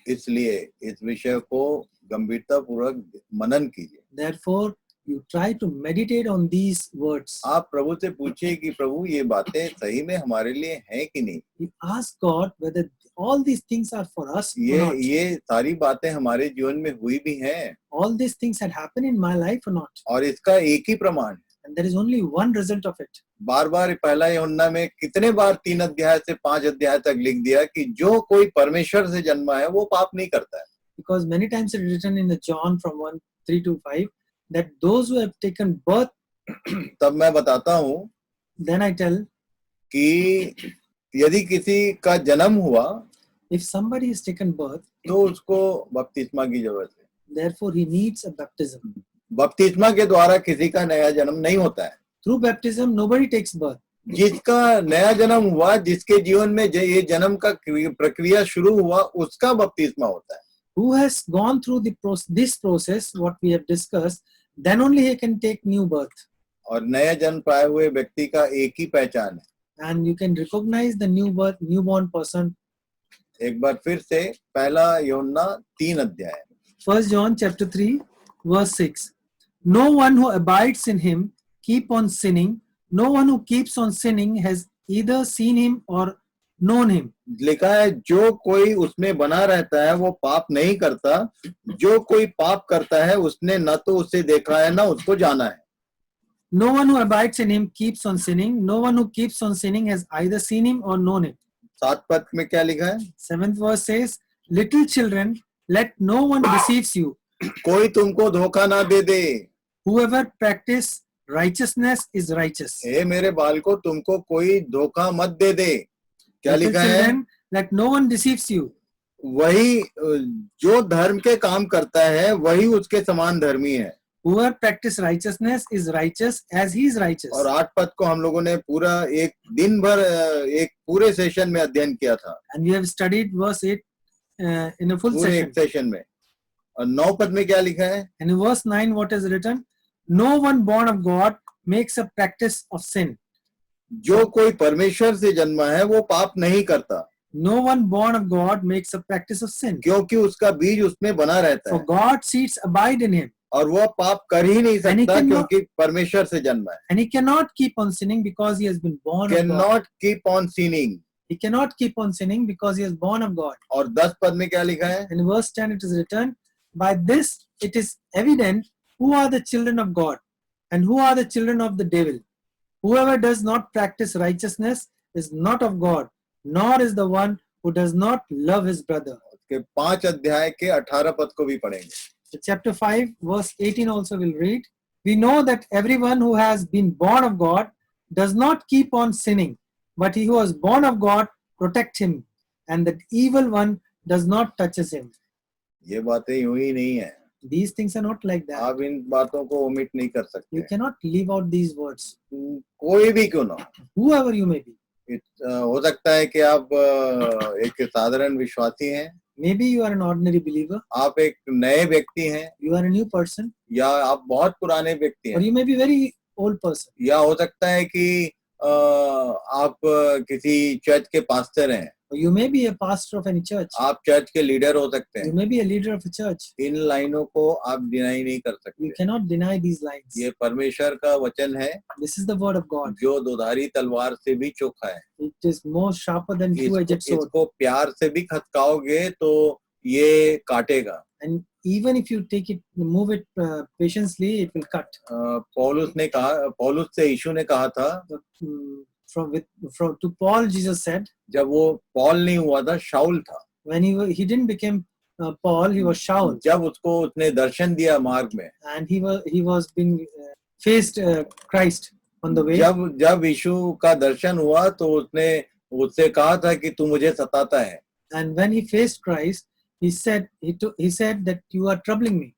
इसलिए इस विषय को गंभीरता पूर्वक मनन कीजिए. Therefore, you try to meditate on these words. आप प्रभु से पूछिए कि प्रभु ये बातें सही में हमारे लिए हैं कि नहीं. You ask God whether all these things are for us or not. ये सारी बातें हमारे जीवन में हुई भी हैं All these things had happened in my life or not. और इसका एक ही प्रमाण है. And there is only one result of it. बार बार पहला यूहन्ना में कितने बार 3 अध्याय से 5 अध्याय तक लिख दिया कि जो कोई परमेश्वर से जन्मा है वो पाप नहीं करता है. Because many times it is written in the John from 1:3 to 5 that those who have taken birth, तब मैं बताता हूँ then I tell, कि यदि किसी का जन्म हुआ if somebody has taken birth, तो उसको बपतिस्मा की जरूरत है. therefore he needs a baptism. बपतिस्मा के द्वारा किसी का नया जन्म नहीं होता है. Through baptism, nobody takes birth. जिसका नया जन्म हुआ, जिसके जीवन में ये जन्म का प्रक्रिया शुरू हुआ, उसका बपतिस्मा होता है. Who has gone through this process, what we have discussed, then only he can take new birth. और नया जन्म पाए हुए व्यक्ति का एक ही पहचान है. And you can recognize the newborn person. एक बार फिर से पहला यूहन्ना 3 अध्याय. 1 John chapter 3 verse 6. No one who abides in him keep on sinning. No one who keeps on sinning has either seen him or known him. लिखा है जो कोई उसमें बना रहता है वो पाप नहीं करता. जो कोई पाप करता है उसने न तो उसे देखा है न उसको जाना है. No one who abides in him keeps on sinning. No one who keeps on sinning has either seen him or known him. 7 पद में क्या लिखा है? 7th verse says, little children, let no one deceives you. कोई तुमको धोखा ना दे दे. Whoever practice righteousness is righteous. हे मेरे बालको तुमको कोई धोखा मत दे दे. क्या Little लिखा है? children, let no one deceives you. वही जो धर्म के काम करता है वही उसके समान धर्मी है. Whoever practice righteousness is righteous as he is righteous. और 8 पद को हम लोगों ने पूरा एक दिन भर एक पूरे सेशन में अध्ययन किया था. And we have studied verse 8 in a full पूरे session. एक सेशन में. और 9 पद में क्या लिखा है? And in verse 9 what is written? No one born of God makes a practice of sin. जो कोई परमेश्वर से जन्मा है वो पाप नहीं करता. No one born of God makes a practice of sin. क्योंकि उसका बीज उसमें बना रहता For है God's seeds abide in him. और वो पाप कर ही नहीं And he सकता cannot- क्योंकि परमेश्वर से जन्मा है. And he cannot keep on sinning because he has been born of God. Cannot keep on sinning. He cannot keep on sinning because he is born of God. और 10 पद में क्या लिखा है? And in verse 10 it is written, by this it is evident who are the children of God and who are the children of the devil. Whoever does not practice righteousness is not of God, nor is the one who does not love his brother. उसके 5 अध्याय के 18 पद को भी पढ़ेंगे. So chapter 5 verse 18 also will read, we know that everyone who has been born of God does not keep on sinning, but he who was born of God protect him, and that evil one does not touches him. ये बातें यूं ही नहीं है. These things are not like that. आप इन बातों को omit नहीं कर सकते. You cannot leave out these words. कोई भी क्यों ना, Whoever you may be. हो सकता है कि आप एक साधारण विश्वासी हैं, Maybe you are an ordinary believer, आप एक नए व्यक्ति हैं, you are a new person, या आप बहुत पुराने व्यक्ति or हैं, you may be very old person. या हो सकता है कि आप किसी चर्च के पास्टर हैं, Or you may be a pastor of any church. आप चर्च के लीडर हो सकते You हैं. may be a leader of a church. इन लाइनों को आप डिनाई नहीं कर You सकते. cannot deny these lines. ये परमेश्वर का वचन है This is the word of God. जो दोधारी तलवार से भी चोखा है. It is more sharper than two-edged sword. इसको प्यार से भी खतकाओगे तो ये काटेगा. And even if you take it, move it patiently, it will cut. पौलुस से यीशु ने कहा था, To Paul, Jesus said, जब वो पॉल नहीं हुआ था, शाऊल था. when he didn't become Paul, he was Shaul, जब उसने दर्शन दिया मार्ग में, and he was being faced Christ on the way. जब यीशु का दर्शन हुआ तो उसने उससे कहा था कि तू मुझे सताता है. And when he faced Christ, he said that you are troubling me.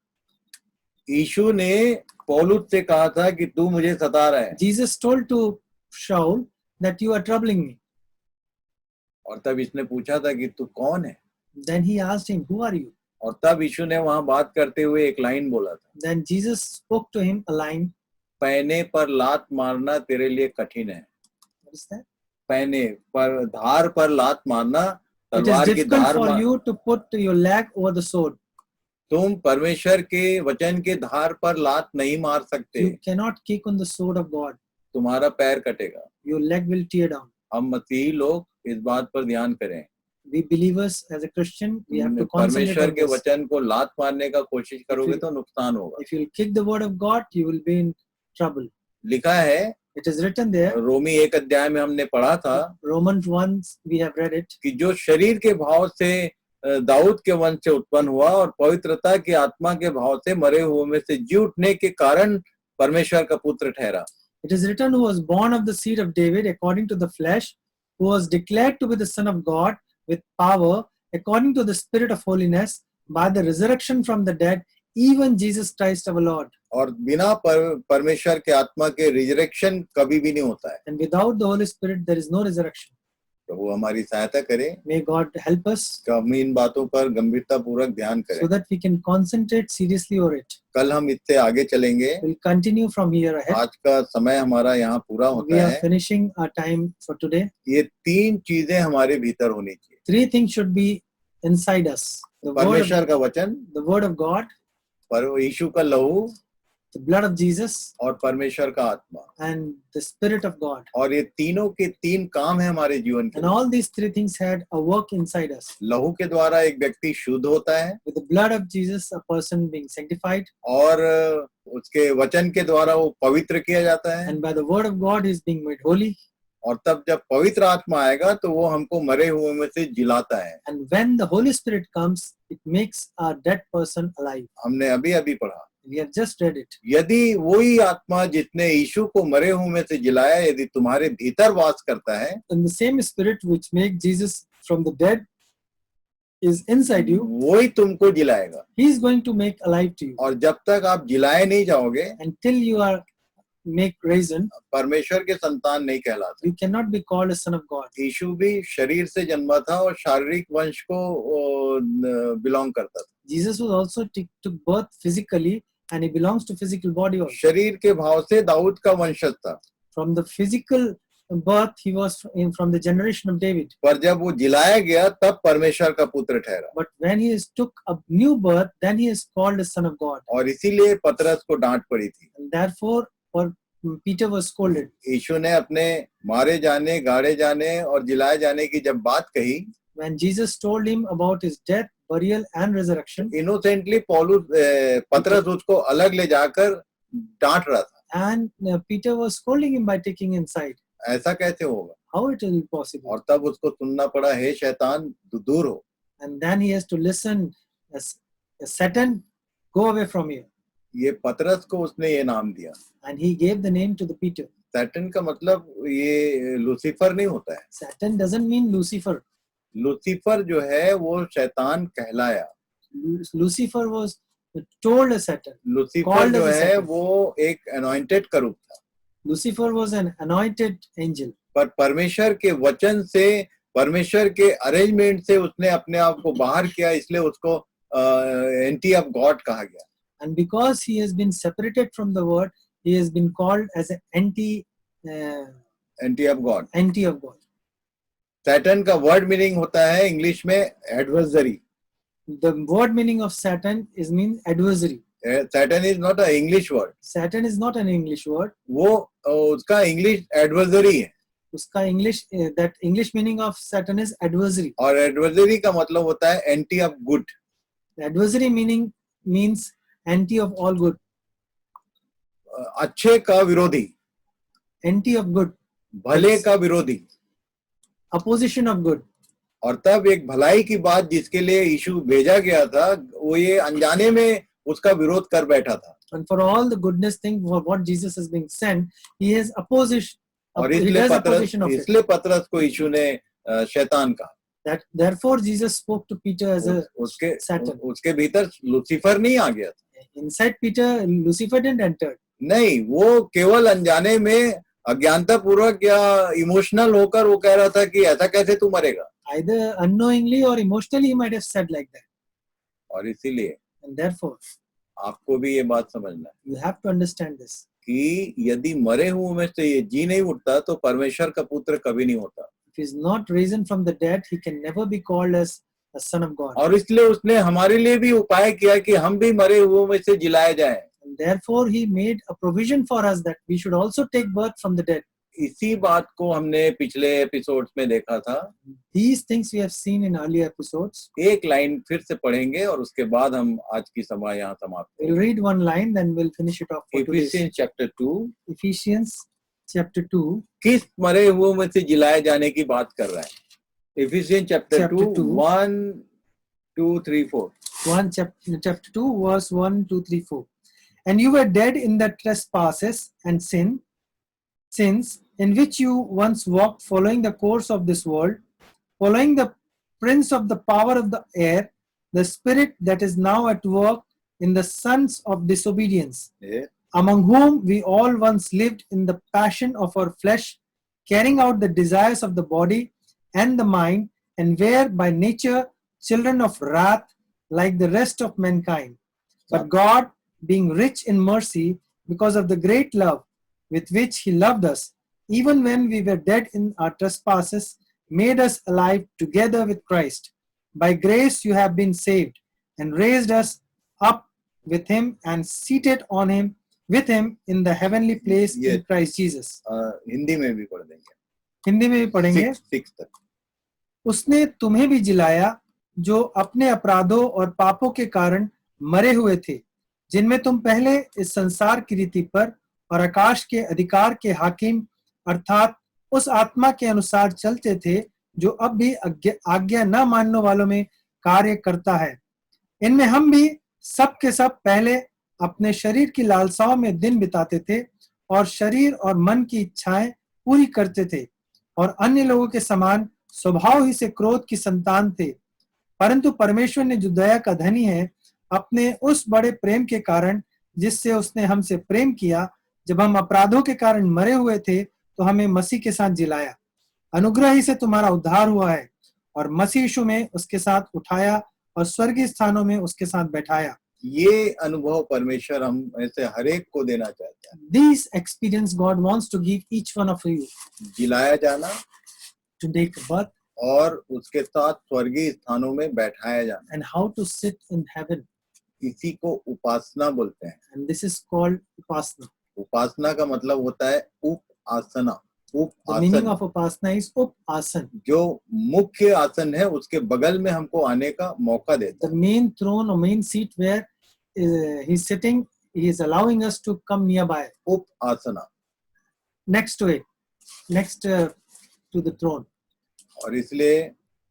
यीशु ने पौलुस से कहा था कि तू मुझे सता रहा है. Jesus told to Shaul that you are troubling me. और तब इसने पूछा था कि तू कौन है. Then he asked him, who are you? और तब यीशु ने वहां बात करते हुए एक लाइन बोला था. Then Jesus spoke to him a line. पैने पर लात मारना तेरे लिए कठिन है. What is that? पैने पर, धार पर लात मारना, It is तलवार की difficult Dhar for you to put your leg over the sword. तुम परमेश्वर के वचन के धार पर लात नहीं मार सकते. You cannot kick on the sword of God. तुम्हारा पैर कटेगा. Your leg will tear down. हम मसीही लोग इस बात पर ध्यान करें. We believers as a Christian, we have to concentrate परमेश्वर on के this. वचन को लात मारने का कोशिश करोगे तो नुकसान होगा. If you kick the word of God, you will be in trouble. लिखा है, It is written there. रोमी 1 अध्याय में हमने पढ़ा था Romans 1, we have read it. कि जो शरीर के भाव से दाऊद के वंश से उत्पन्न हुआ और पवित्रता की आत्मा के भाव से मरे हुए में से जी उठने के कारण परमेश्वर का पुत्र ठहरा. It is written, who was born of the seed of David according to the flesh, who was declared to be the Son of God with power according to the Spirit of holiness by the resurrection from the dead, even Jesus Christ our Lord. और बिना परमेश्वर के आत्मा के resurrection कभी भी नहीं होता है. And without the Holy Spirit, there is no resurrection. तो वो हमारी सहायता करे May God help us कि हम इन बातों पर गंभीरता पूर्वक ध्यान करें. so that we can concentrate seriously on it. कल हम इससे आगे चलेंगे. We'll continue from here ahead. आज का समय हमारा यहाँ पूरा We होता are है. finishing our time for today. ये 3 चीजें हमारे भीतर होनी चाहिए. 3 things should be inside us. The परमेश्वर का वचन, word of God, यीशु का लहू the blood of Jesus, और परमेश्वर का आत्मा. and the Spirit of God. और ये तीनों के 3 काम है हमारे जीवन के. And all these 3 things had a work inside us. लहू के द्वारा एक व्यक्ति शुद्ध होता है With the blood of Jesus, a person being sanctified, और उसके वचन के द्वारा वो पवित्र किया जाता है. and by the word of God, he is being made holy. और तब जब पवित्र आत्मा आएगा तो वो हमको मरे हुए में से जिलाता है. And when the Holy Spirit comes, it makes a dead person alive. हमने अभी पढ़ा. We have just read it. यदि वही आत्मा जिसने यीशु को मरे हुए में से जिलाया यदि तुम्हारे भीतर वास करता है, And the same Spirit which made Jesus from the dead is inside you, वही तुमको जिलाएगा. he is going to make alive to you. और जब तक आप जिलाए नहीं जाओगे, Until you are make risen, परमेश्वर के संतान नहीं कहलाते. you cannot be called a son of God. यीशु भी शरीर से जन्मा था और शारीरिक वंश को बिलोंग करता था. Jesus was also took birth physically, and he belongs to physical body also. शरीर के भाव से दाऊद का वंशज था. From the physical birth, he was from the generation of David. पर जब वो जिलाया गया तब परमेश्वर का पुत्र ठहरा. But when he took a new birth, then he is called a son of God. और इसीलिए पतरस को डांट पड़ी थी. And therefore, Peter was scolded. यीशु ने अपने मारे जाने, गाड़े जाने और जिलाए जाने की जब बात कही, When Jesus told him about his death, burial and resurrection, innocently पतरस उसको अलग ले जाकर डांट रहा था. and Peter was scolding him by taking inside. ऐसा कैसे होगा? how it will be possible? और तब उसको सुनना पड़ा, हे शैतान दूर हो. And then he has to listen, as Satan, go away from here. ये पतरस को उसने ये नाम दिया. And he gave the name to the Peter. Satan का मतलब ये लूसीफर नहीं होता है. Satan doesn't mean Lucifer. Lucifer जो है वो शैतान कहलाया. Lucifer was told as Satan. Lucifer Called जो as a है Satan. वो एक अनॉइंटेड का रूप था. Lucifer was an anointed angel. पर परमेश्वर के वचन से, परमेश्वर के अरेंजमेंट से उसने अपने आप को बाहर किया, इसलिए उसको एंटी ऑफ गॉड कहा गया. And because he has been separated from the word, he has been called as an anti of God. anti of God. Satan का वर्ड मीनिंग होता है इंग्लिश में adversary. The word meaning of Satan is mean adversary. Satan is not a English word. Satan is not an English word. वो उसका English adversary है. उसका English, that English meaning of Satan is adversary. और adversary का मतलब होता है anti of good. Adversary meaning means anti of all good. अच्छे का विरोधी, Anti of good. भले का विरोधी. Opposition of good. और तब एक भलाई की बात जिसके लिए यीशु भेजा गया था, वो ये अनजाने में उसका विरोध कर बैठा था. And for all the goodness thing, for what Jesus has been sent, he has opposition. और He इसलिए has opposition of it. इसलिए पतरस को यीशु ने शैतान कहा. That therefore Jesus spoke to Peter as a Satan. उसके भीतर लूसीफर नहीं आ गया था. Inside Peter, Lucifer didn't enter. नहीं, वो केवल अनजाने में अज्ञानता पूर्वक या इमोशनल होकर वो कह रहा था कि ऐसा कैसे तू मरेगा. Either unknowingly or emotionally, he might have said like that. और इसीलिए And therefore, आपको भी ये बात समझना है you have to understand this. कि यदि मरे हुए में से ये जी नहीं उठता तो परमेश्वर का पुत्र कभी नहीं होता. If he is not risen from the dead, he can never be called as a son of God. और इसलिए उसने हमारे लिए भी उपाय किया कि हम भी मरे हुए में से जिलाए जाएं. And therefore, he made a provision for us that we should also take birth from the dead. इसी बात को हमने पिछले एपिसोड्स में देखा था. These things we have seen in earlier episodes. एक लाइन फिर से पढ़ेंगे और उसके बाद हम आज की सभा यहाँ समाप्त We'll करेंगे. read one line, then we'll finish it off for today. Ephesians chapter 2 Ephesians chapter 2. किस मरे हुए में से जिलाए जाने की बात कर रहा है. Ephesians chapter Chapter 2 2. 1 2 3 4. Chapter 2, verse 1, 2, 3, 4. And you were dead in the trespasses and sins in which you once walked, following the course of this world, following the prince of the power of the air, the spirit that is now at work in the sons of disobedience, among whom we all once lived in the passion of our flesh, carrying out the desires of the body and the mind, and were by nature children of wrath like the rest of mankind. But God, being rich in mercy, because of the great love with which he loved us, even when we were dead in our trespasses, made us alive together with Christ. By grace you have been saved, and raised us up with him and seated on him with him in the heavenly place in Christ Jesus. Hindi में भी पढ़ देंगे. हिंदी में भी पढ़ेंगे. 6 तक. उसने तुम्हें भी जिलाया जो अपने अपराधों और पापों के कारण मरे हुए थे, जिनमें तुम पहले इस संसार की रीति पर और आकाश के अधिकार के हाकिम अर्थात उस आत्मा के अनुसार चलते थे जो अब भी आज्ञा न मानने वालों में कार्य करता है. इनमें हम भी सब के सब पहले अपने शरीर की लालसाओं में दिन बिताते थे और शरीर और मन की इच्छाएं पूरी करते थे और अन्य लोगों के समान स्वभाव ही से क्रोध की संतान थे. परंतु परमेश्वर ने जो दया का धनी है, अपने उस बड़े प्रेम के कारण जिससे उसने हमसे प्रेम किया, जब हम अपराधों के कारण मरे हुए थे तो हमें मसीह के साथ जिलाया. अनुग्रह ही से तुम्हारा उद्धार हुआ है और मसीह यीशु में उसके साथ उठाया और स्वर्गीय स्थानों में उसके साथ बैठाया. ये अनुभव परमेश्वर हम ऐसे हर एक को देना चाहता है. This experience God wants to give each one of you. जिलाया जाना, to take birth, और उसके साथ स्वर्गीय स्थानों में बैठाया जाना. and how to sit in heaven. इसी को उपासना बोलते हैं. And this is called upasana. उपासना का मतलब होता है उपासना. The meaning of upasana is upasana. जो मुख्य आसन है उसके बगल में हमको आने का मौका देता The main throne or main seat where he's sitting, he is allowing us to come nearby. है. उपासना. Next to it, next to to the throne. और इसलिए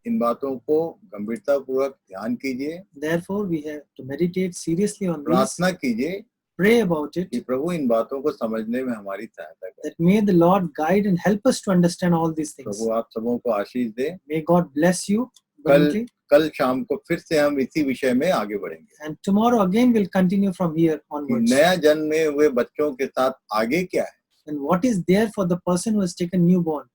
इन बातों को गंभीरतापूर्वक ध्यान कीजिए, Therefore, we have to meditate seriously on this, प्रार्थना कीजिए pray about कि it, प्रभु इन बातों को समझने में हमारी सहायता करें। that may the Lord guide and help us to understand all these things. प्रभु आप सबों को आशीष दे। May God bless you कल abundantly. कल शाम को फिर से हम इसी विषय में आगे बढ़ेंगे And tomorrow again we'll continue from here कि onwards. नया जन्मे हुए बच्चों के साथ आगे क्या है। And what is there for the person who has taken newborn?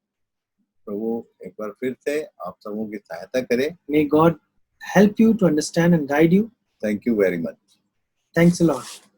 प्रभु एक बार फिर से आप सबों की सहायता करे। May God help you to understand and guide you. Thank you very much. Thanks a lot.